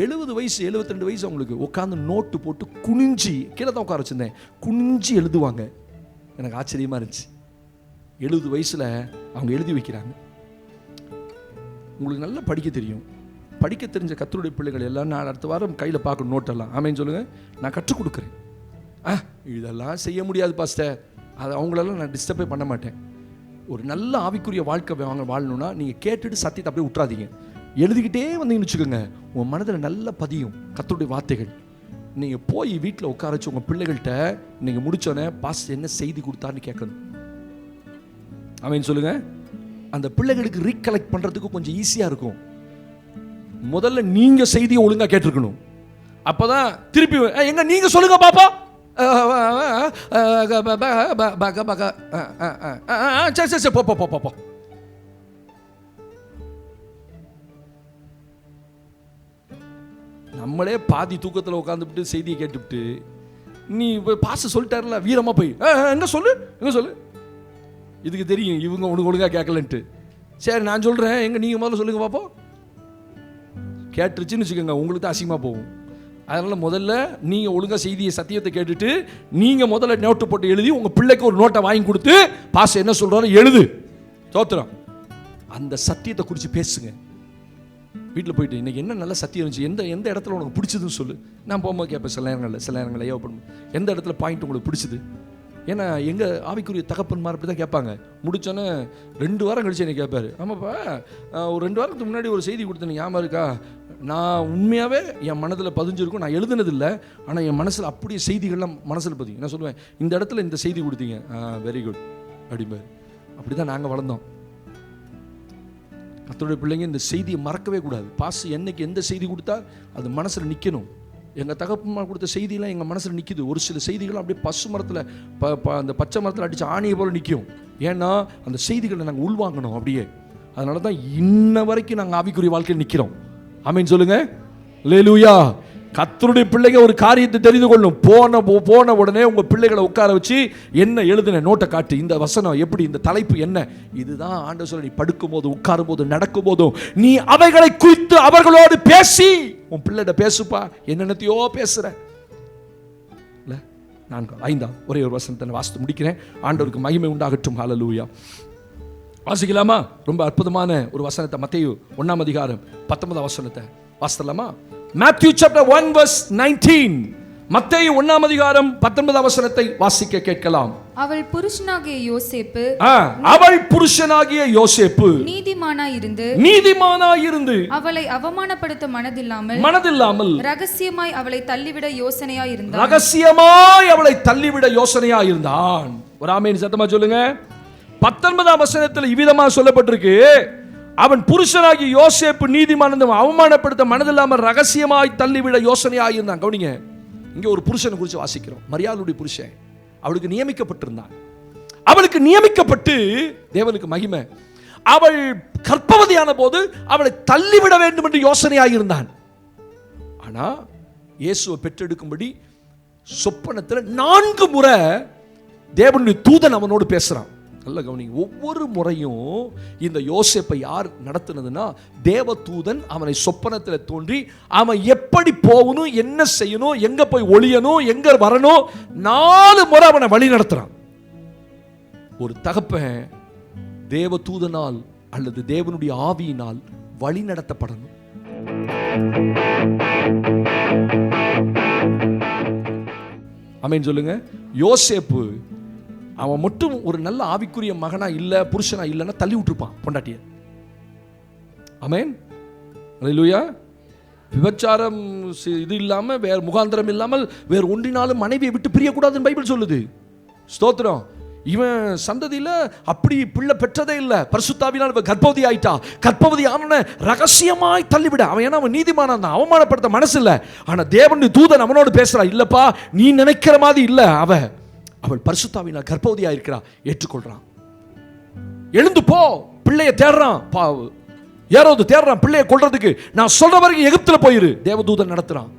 70 வயசு 72 வயசு அவங்களுக்கு உட்காந்து நோட்டு போட்டு குனிஞ்சி, கீழே தான் உட்கார வச்சிருந்தேன், குனிஞ்சி எழுதுவாங்க. எனக்கு ஆச்சரியமாக இருந்துச்சு. 70 வயசில் அவங்க எழுதி வைக்கிறாங்க. உங்களுக்கு நல்லா படிக்க தெரியும். படிக்க தெரிஞ்ச கர்த்தருடைய பிள்ளைகள் எல்லாம் நான் அடுத்த வாரம் கையில் பார்க்கணும் நோட்டெல்லாம். ஆமேன்னு சொல்லுங்கள், நான் கற்றுக் கொடுக்குறேன். இதெல்லாம் செய்ய முடியாது பாஸ்டர், அது அவங்களெல்லாம் நான் டிஸ்டர்பே பண்ண மாட்டேன். ஒரு நல்ல ஆவிக்குரிய வாழ்க்கை வாழணும்னா நீங்கள் கேட்டுட்டு சத்தியத்தை அப்படியே விட்டுறாதீங்க. எழுதிக்கிட்டே வந்தீங்கன்னு வச்சுக்கோங்க, உங்கள் மனதில் நல்ல பதியும் கர்த்தருடைய வார்த்தைகள். நீங்கள் போய் வீட்டில் உட்கார வச்சு உங்கள் பிள்ளைகள்கிட்ட நீங்கள் முடிச்சோன்னே பாஸ்டர் என்ன செய்தி கொடுத்தாருன்னு கேட்கணும். ஆமேன்னு சொல்லுங்க. அந்த பிள்ளைகளுக்கு ரீகலெக்ட் பண்ணுறதுக்கு கொஞ்சம் ஈஸியாக இருக்கும். முதல்ல நீங்கள் செய்தியை ஒழுங்காக கேட்டிருக்கணும். அப்போதான் திருப்பி எங்க நீங்கள் சொல்லுங்க பாப்பா, சரி சரி சரி போ போ போ. நம்மளே பாதி தூக்கத்தில் உட்காந்துட்டு செய்தியை கேட்டுவிட்டு, நீ பாச சொல்லிட்டாருல வீரமாக போய் எங்க சொல்லு எங்க சொல்லு. இதுக்கு தெரியும் இவங்க உனக்கு ஒழுங்காக கேட்கலன்ட்டு. சரி நான் சொல்கிறேன், எங்க நீங்கள் முதல்ல சொல்லுங்க பார்ப்போம். கேட்டுருச்சுன்னு வச்சுக்கோங்க, உங்களுக்கு தான் அசிங்கமாக போகும். அதனால முதல்ல நீங்க ஒழுங்கா செய்தியை சத்தியத்தை கேட்டுட்டு நீங்க முதல்ல நோட்டு போட்டு எழுதி உங்க பிள்ளைக்கு ஒரு நோட்டை வாங்கி கொடுத்து பாஸ் என்ன சொல்றாரு எழுது. தோத்திரம். அந்த சத்தியத்தை குறித்து பேசுங்க. வீட்டில் போயிட்டு இன்னைக்கு என்ன நல்ல சத்தியம் இருந்துச்சு, எந்த இடத்துல உனக்கு பிடிச்சதுன்னு சொல்லு. நான் போகும்போது கேட்பேன் சில நேரங்களில் ஏவப்படும், எந்த இடத்துல பாயிண்ட் உங்களுக்கு பிடிச்சது. ஏன்னா எங்கள் ஆவிக்குரிய தகப்பன்மார் அப்படி தான் கேட்பாங்க. முடிச்சோன்னே 2 வாரம் கழிச்சு என்னை கேட்பாரு, ஆமாப்பா ஒரு 2 வாரத்துக்கு முன்னாடி ஒரு செய்தி கொடுத்தேன் ஞாபகம் இருக்கா, நான் உண்மையாகவே என் மனதில் பதிஞ்சிருக்கும், நான் எழுதுனதில்லை, ஆனால் என் மனசில் அப்படியே செய்திகள்லாம் மனசில் பதிங்க. நான் சொல்லுவேன் இந்த இடத்துல இந்த செய்தி கொடுத்தீங்க, வெரி குட் அப்படிம்பாரு. அப்படி தான் நாங்கள் வளர்ந்தோம். கர்த்தருடைய பிள்ளைங்க இந்த செய்தியை மறக்கவே கூடாது. பாஸ் என்னைக்கு எந்த செய்தி கொடுத்தா அது மனசில் நிற்கணும். எங்கள் தகப்பன்மார் கொடுத்த செய்தியெல்லாம் எங்கள் மனசில் நிற்கிது. ஒரு சில செய்திகள் அப்படியே பசு மரத்தில் அந்த பச்சை மரத்தில் அடித்து ஆணியை போல் நிற்கும். ஏன்னா அந்த செய்திகளை நாங்கள் உள்வாங்கணும் அப்படியே. அதனால தான் இன்ன வரைக்கும் நாங்கள் ஆவிக்குரிய வாழ்க்கையில் நிற்கிறோம். ஆமீன் சொல்லுங்க. அல்லேலூயா. கர்த்தருடைய பிள்ளைங்க ஒரு காரியத்தை தெரிந்து கொள்ளும். போன உடனே உங்க பிள்ளைகளை உட்கார வச்சு என்ன எழுதுன நோட்டை காட்டு, இந்த வசனம் எப்படி, இந்த தலைப்பு என்ன. இதுதான் ஆண்டவர் சொல்ல, நீ படுக்கும் போது உட்காரும் போது நடக்கும் போதும் நீ அவைகளை குறித்து அவர்களோடு பேசி. உன் பிள்ளைகிட்ட பேசுப்பா, என்னென்னத்தையோ பேசுற. இல்ல 5 ஒரே ஒரு வசனத்தை வாசித்து முடிக்கிறேன். ஆண்டவருக்கு மகிமை உண்டாகட்டும். ஹல்லேலூயா. வாசிக்கலாமா? ரொம்ப அற்புதமான ஒரு வசனத்தை, மத்தேயு 1ஆம் அதிகாரம் 19ஆம் வசனத்தை வாசிக்கலாமா? Matthew chapter 1 verse 19. மத்தேயு 1ஆம் அதிகாரம் 19ஆம் வசனத்தை வாசிக்க கேட்கலாம். அவள் புருஷனாகிய யோசேப்பு நீதிமானாய் இருந்து அவளை அவமானப்படுத்த மனதில்லாமல் ரகசியமாய் அவளை தள்ளிவிட யோசனையாய் இருந்தான். ஒரு ஆமென் சத்தமா சொல்லுங்க. 19ஆம் வசனத்தில் இவ்விதமா சொல்லப்பட்டிருக்கு, அவன் புருஷனாகி யோசேப்பு நீதிமான் அவமானப்படுத்த மனதில்லாமல் ரகசியமாய் தள்ளிவிட யோசனையாக இருந்தான். கவனிங்க, இங்க ஒரு புருஷனை குறித்து வாசிக்கிறோம். மரியாளுடைய புருஷன் அவளுக்கு நியமிக்கப்பட்டிருந்தான். அவளுக்கு நியமிக்கப்பட்டு தேவனுக்கு மகிமை, அவள் கர்ப்பவதியான போது அவளை தள்ளிவிட வேண்டும் என்று யோசனையாக இருந்தான். ஆனா இயேசுவை பெற்றெடுக்கும்படி சொப்பனத்தில் 4 முறை தேவனுடைய தூதன் அவனோடு பேசுறான். நல்ல கவனிங்க. ஒவ்வொரு முறையும் இந்த யோசேப்பை யார் நடத்தினதுன்னா தேவதூதன் அவனை சொப்பனத்தில் தோன்றி அவன் எப்படி போகணும், என்ன செய்யணும், எங்க போய் ஒளியணும், எங்க வரணும், 4 முறை அவனை வழி நடத்துறான். ஒரு தகப்பன் தேவதூதனால் அல்லது தேவனுடைய ஆவியினால் வழி நடத்தப்படணும். ஆமென் சொல்லுங்க. யோசேப்பு அவன் மட்டும் ஒரு நல்ல ஆவிக்குரிய மகனா இல்ல, புருஷனா இல்லைன்னா தள்ளி விட்டுருப்பான் பொண்டாட்டிய. ஆமென். அல்லேலூயா. விபச்சாரம் இது இல்லாம வேற முகாந்திரம் இல்லாமல் வேற ஒன்றினாலும் மனைவியை விட்டு பிரியக்கூடாதுன்னு பைபிள் சொல்லுது. ஸ்தோத்திரம். இவன் சந்ததியில அப்படி பிள்ளை பெற்றதே இல்ல, பரிசுத்தாவினால் கர்ப்பவதி ஆயிட்டா. கர்ப்பவதி ஆன ரகசியமாய் தள்ளிவிட. அவன் ஏன்னா அவன் நீதிமானா தான், அவமானப்படுத்த மனசு இல்ல. ஆனா தேவனுடைய தூதன் அவனோடு பேசுறா, இல்லப்பா நீ நினைக்கிற மாதிரி இல்ல, அவள் பரிசுத்தாவினால் கர்ப்பவதியா இருக்கிறா, ஏற்றுக்கொள்றான். எழுந்து போ, பிள்ளைய தேடுறான். ஏரோது தேடுறான் பிள்ளைய கொல்றதுக்கு. நான் சொல்ற வரைக்கும் எகிப்துல போயிரு, தேவதூதன் நடத்துறான்.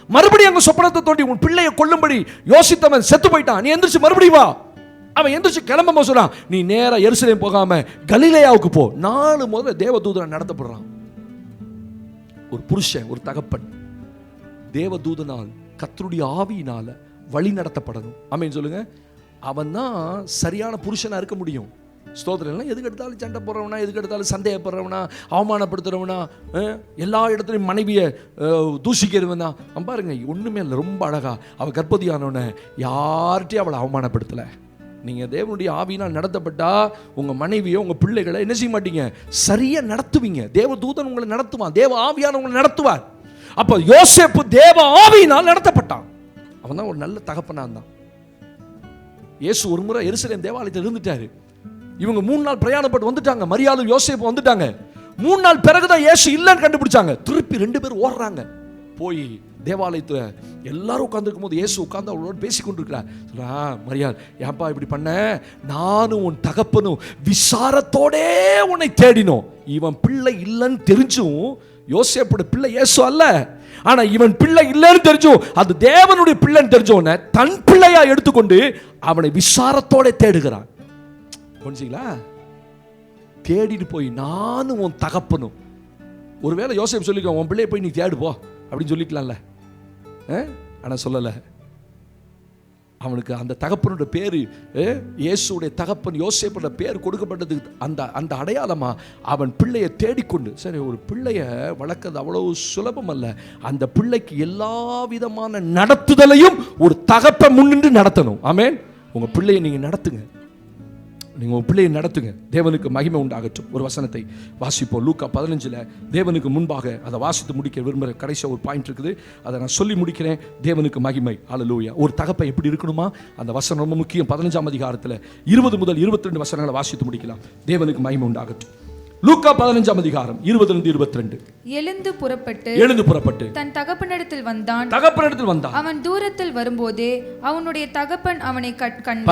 மறுபடியும் அங்க சொப்பனத்தை தோண்டி உன் பிள்ளைய கொல்லும்படி யோசித்தவன் செத்து போயிட்டான், நீ எந்திரிச்சு மறுபடியும் வா. அவன் எந்திரிச்சு கிளம்ப சொல்றான், நீ நேரா எருசலேம் போகாம கலிலேயாவுக்கு போ. 4 முறை தேவதூதன் நடத்தப்படுறான். ஒரு புருஷன், ஒரு தகப்பன் தேவதூதனால் கர்த்தருடைய ஆவியினால வழி நடத்தப்படணும். ஆமென் சொல்லுங்க. அவன் தான் சரியான புருஷனா இருக்க முடியும். ஸ்தோத்திரம். எதுக்கு எடுத்தாலும் சண்டை போடுறவனா, எதுக்கு எடுத்தாலும் சந்தேகப்படுறவனா, அவமானப்படுத்துறவனா, எல்லா இடத்துலையும் மனைவியை தூஷிக்கிறவனா, பாருங்க ஒண்ணுமே இல்லை, ரொம்ப அழகா அவ கர்ப்பவதியானவன யார்கிட்டையும் அவளை அவமானப்படுத்தல. நீங்க தேவனுடைய ஆவியினால் நடத்தப்பட்டா உங்க மனைவியோ உங்க பிள்ளைகளை என்ன செய்ய மாட்டீங்க, சரியா நடத்துவீங்க. தேவதூதன் உங்களை நடத்துவான், தேவ ஆவியான உங்களை நடத்துவார். அப்ப யோசேப்பு தேவ ஆவியினால் நடத்தப்பட்டான். அவன் தான் ஒரு நல்ல தகப்பனா இருந்தான். இயேசு ஒரு முறை எருசலேம் தேவாலயத்தில் இருந்துட்டாரு. இவங்க 3 நாள் பிரயாணப்பட்டு வந்துட்டாங்க. மரியாளும் யோசேப்பு வந்துட்டாங்க. 3 நாள் பிறகுதான் இயேசு இல்லைன்னு கண்டுபிடிச்சாங்க. திருப்பி 2 பேர் ஓடுறாங்க. போய் தேவாலயத்துல எல்லாரும் உட்கார்ந்துருக்கும் போது இயேசு உட்கார்ந்து அவளோட பேசிக்கொண்டிருக்கிறார். மரியாள், ஏன்பா இப்படி பண்ண? நானும் உன் தகப்பனும் விசாரத்தோடே உன்னை தேடினோம். இவன் பிள்ளை இல்லைன்னு தெரிஞ்சும், யோசேப்போட பிள்ளை இயேசு அல்ல, ஆனா இவன் பிள்ளை இல்லைன்னு தெரிஞ்சும் அது தேவனுடைய பிள்ளைன்னு தெரிஞ்சவன தன் பிள்ளையா எடுத்துக்கொண்டு அவனை விசாரத்தோட தேடுகிறான். புரிஞ்சுங்களா? தேடிட்டு போய் நானும் உன் தகப்பனும். ஒருவேளை யோசேப்பு சொல்லிக்கோ, உன் பிள்ளைய போய் நீ தேடு போ அப்படின்னு சொல்லிக்கலாம்ல. ஆனால் சொல்லலை. அவனுக்கு அந்த தகப்பனோட பேர், இயேசுடைய தகப்பன் யோசேப்போட பேர் கொடுக்கப்பட்டது அந்த அடையாளமா அவன் பிள்ளையை தேடிக்கொண்டு. சரி, ஒரு பிள்ளைய வளர்க்கறது அவ்வளவு சுலபம் அல்ல. அந்த பிள்ளைக்கு எல்லா விதமான நடத்துதலையும் ஒரு தகப்பன் முன்னின்று நடத்தணும். ஆமென். உங்க பிள்ளையை நீங்க நடத்துங்க, நீங்க உங்க பிள்ளையை நடத்துங்க. தேவனுக்கு மகிமை உண்டாகட்டும். ஒரு வசனத்தை வாசிப்போம். லூக்கா 15 தேவனுக்கு முன்பாக அதை வாசித்து முடிக்க விரும்புகிற கடைசியாக ஒரு பாயிண்ட் இருக்குது, அதை நான் சொல்லி முடிக்கிறேன். தேவனுக்கு மகிமை. ஹல்லேலூயா. ஒரு தகப்பன் எப்படி இருக்கணுமா, அந்த வசனம் ரொம்ப முக்கியம். 15ஆம் அதிகாரத்தில் 20 முதல் 22 வசனங்களை வாசித்து முடிக்கலாம். தேவனுக்கு மகிமை உண்டாகட்டும். லூக்கா 15ஆம் அதிகாரம் 20-22. எழுந்து புறப்பட்டு தன் தகப்பனிடத்தில் வந்தான். அவன் தூரத்தில் வரும்போதே அவனுடைய தகப்பன் அவனை கண்டு,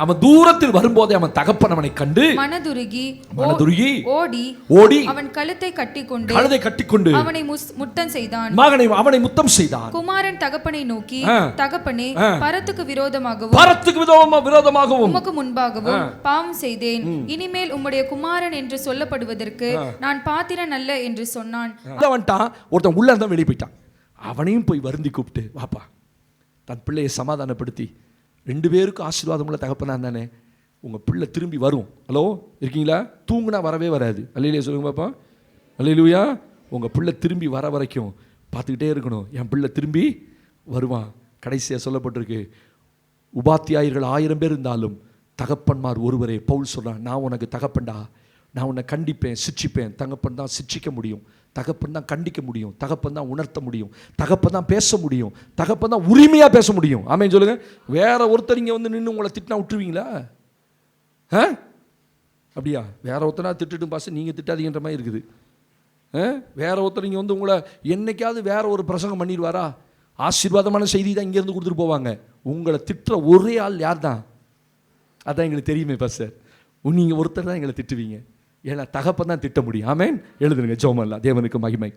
அவன் தூரத்தில் வரும்போதே அவன் தகப்பன் அவனை கண்டு மனதுருகி ஓடி அவன் கழுத்தை கட்டிக்கொண்டு அவனை முத்தம் செய்தான். குமாரன் தகப்பனை நோக்கி, தகப்பனே, பரத்துக்கு விரோதமாகவும் உமக்கு முன்பாகவும் பாவம் செய்தேன். இனிமேல் உம்முடைய குமாரன் என்று சொல்லப்படுவதற்கு நான் பாத்திரன் அல்ல என்று சொன்னான். ஒருத்தன் உள்ள இருந்தா வெளியே போயிட்டான். அவனையும் போய் வருந்தி கூப்பிட்டு, வாப்பா, தன் பிள்ளையை சமாதானப்படுத்தி, 2 பேருக்கும் ஆசீர்வாதம் உள்ள தகப்பனா தானே, உங்க பிள்ளை திரும்பி வரும். ஹலோ, இருக்கீங்களா? தூங்குனா வரவே வராது. அல்லேலூயா சொல்லுங்க பாப்பா. அல்லேலூயா. உங்க பிள்ளை திரும்பி வர வரைக்கும் பார்த்துக்கிட்டே இருக்கணும். என் பிள்ளை திரும்பி வருவான். கடைசியாக சொல்லப்பட்டிருக்கு, உபாத்தியாயர்கள் 1000 பேர் இருந்தாலும் தகப்பன்மார் ஒருவரே. பவுல் சொல்றான், நான் உனக்கு தகப்பன்டா, நான் உன்னை கண்டிப்பேன், சிட்சிப்பேன். தகப்பன் தான் சிட்சிக்க முடியும், தகப்பன் தான் கண்டிக்க முடியும், தகப்பன் தான் உணர்த்த முடியும், தகப்பன் தான் பேச முடியும், தகப்பன் தான் உரிமையாக பேச முடியும். ஆமென் சொல்லுங்க. வேற ஒருத்தர் இங்கே வந்து நின்று உங்களை திட்டினா விட்டுருவீங்களா? அப்படியா? வேற ஒருத்தனா திட்டுட்டு பாச நீங்கள் திட்டாதீங்கன்ற மாதிரி இருக்குது. வேற ஒருத்தர் இங்கே வந்து உங்களை என்னைக்காவது வேற ஒரு பிரசங்கம் பண்ணிடுவாரா? ஆசீர்வாதமான செய்தி தான் இங்கேருந்து கொடுத்துட்டு போவாங்க. உங்களை திட்டுற ஒரே ஆள் யார் தான்? அதான் எங்களுக்கு தெரியுமே பாஸ்டர். நீங்கள் ஒருத்தர் தான் எங்களை திட்டுவீங்க. ஏன்னா தகப்பன் தான் திட்ட முடியும். ஆமென். எழுதுங்க. ஜெபம். தேவனுக்கு மகிமை.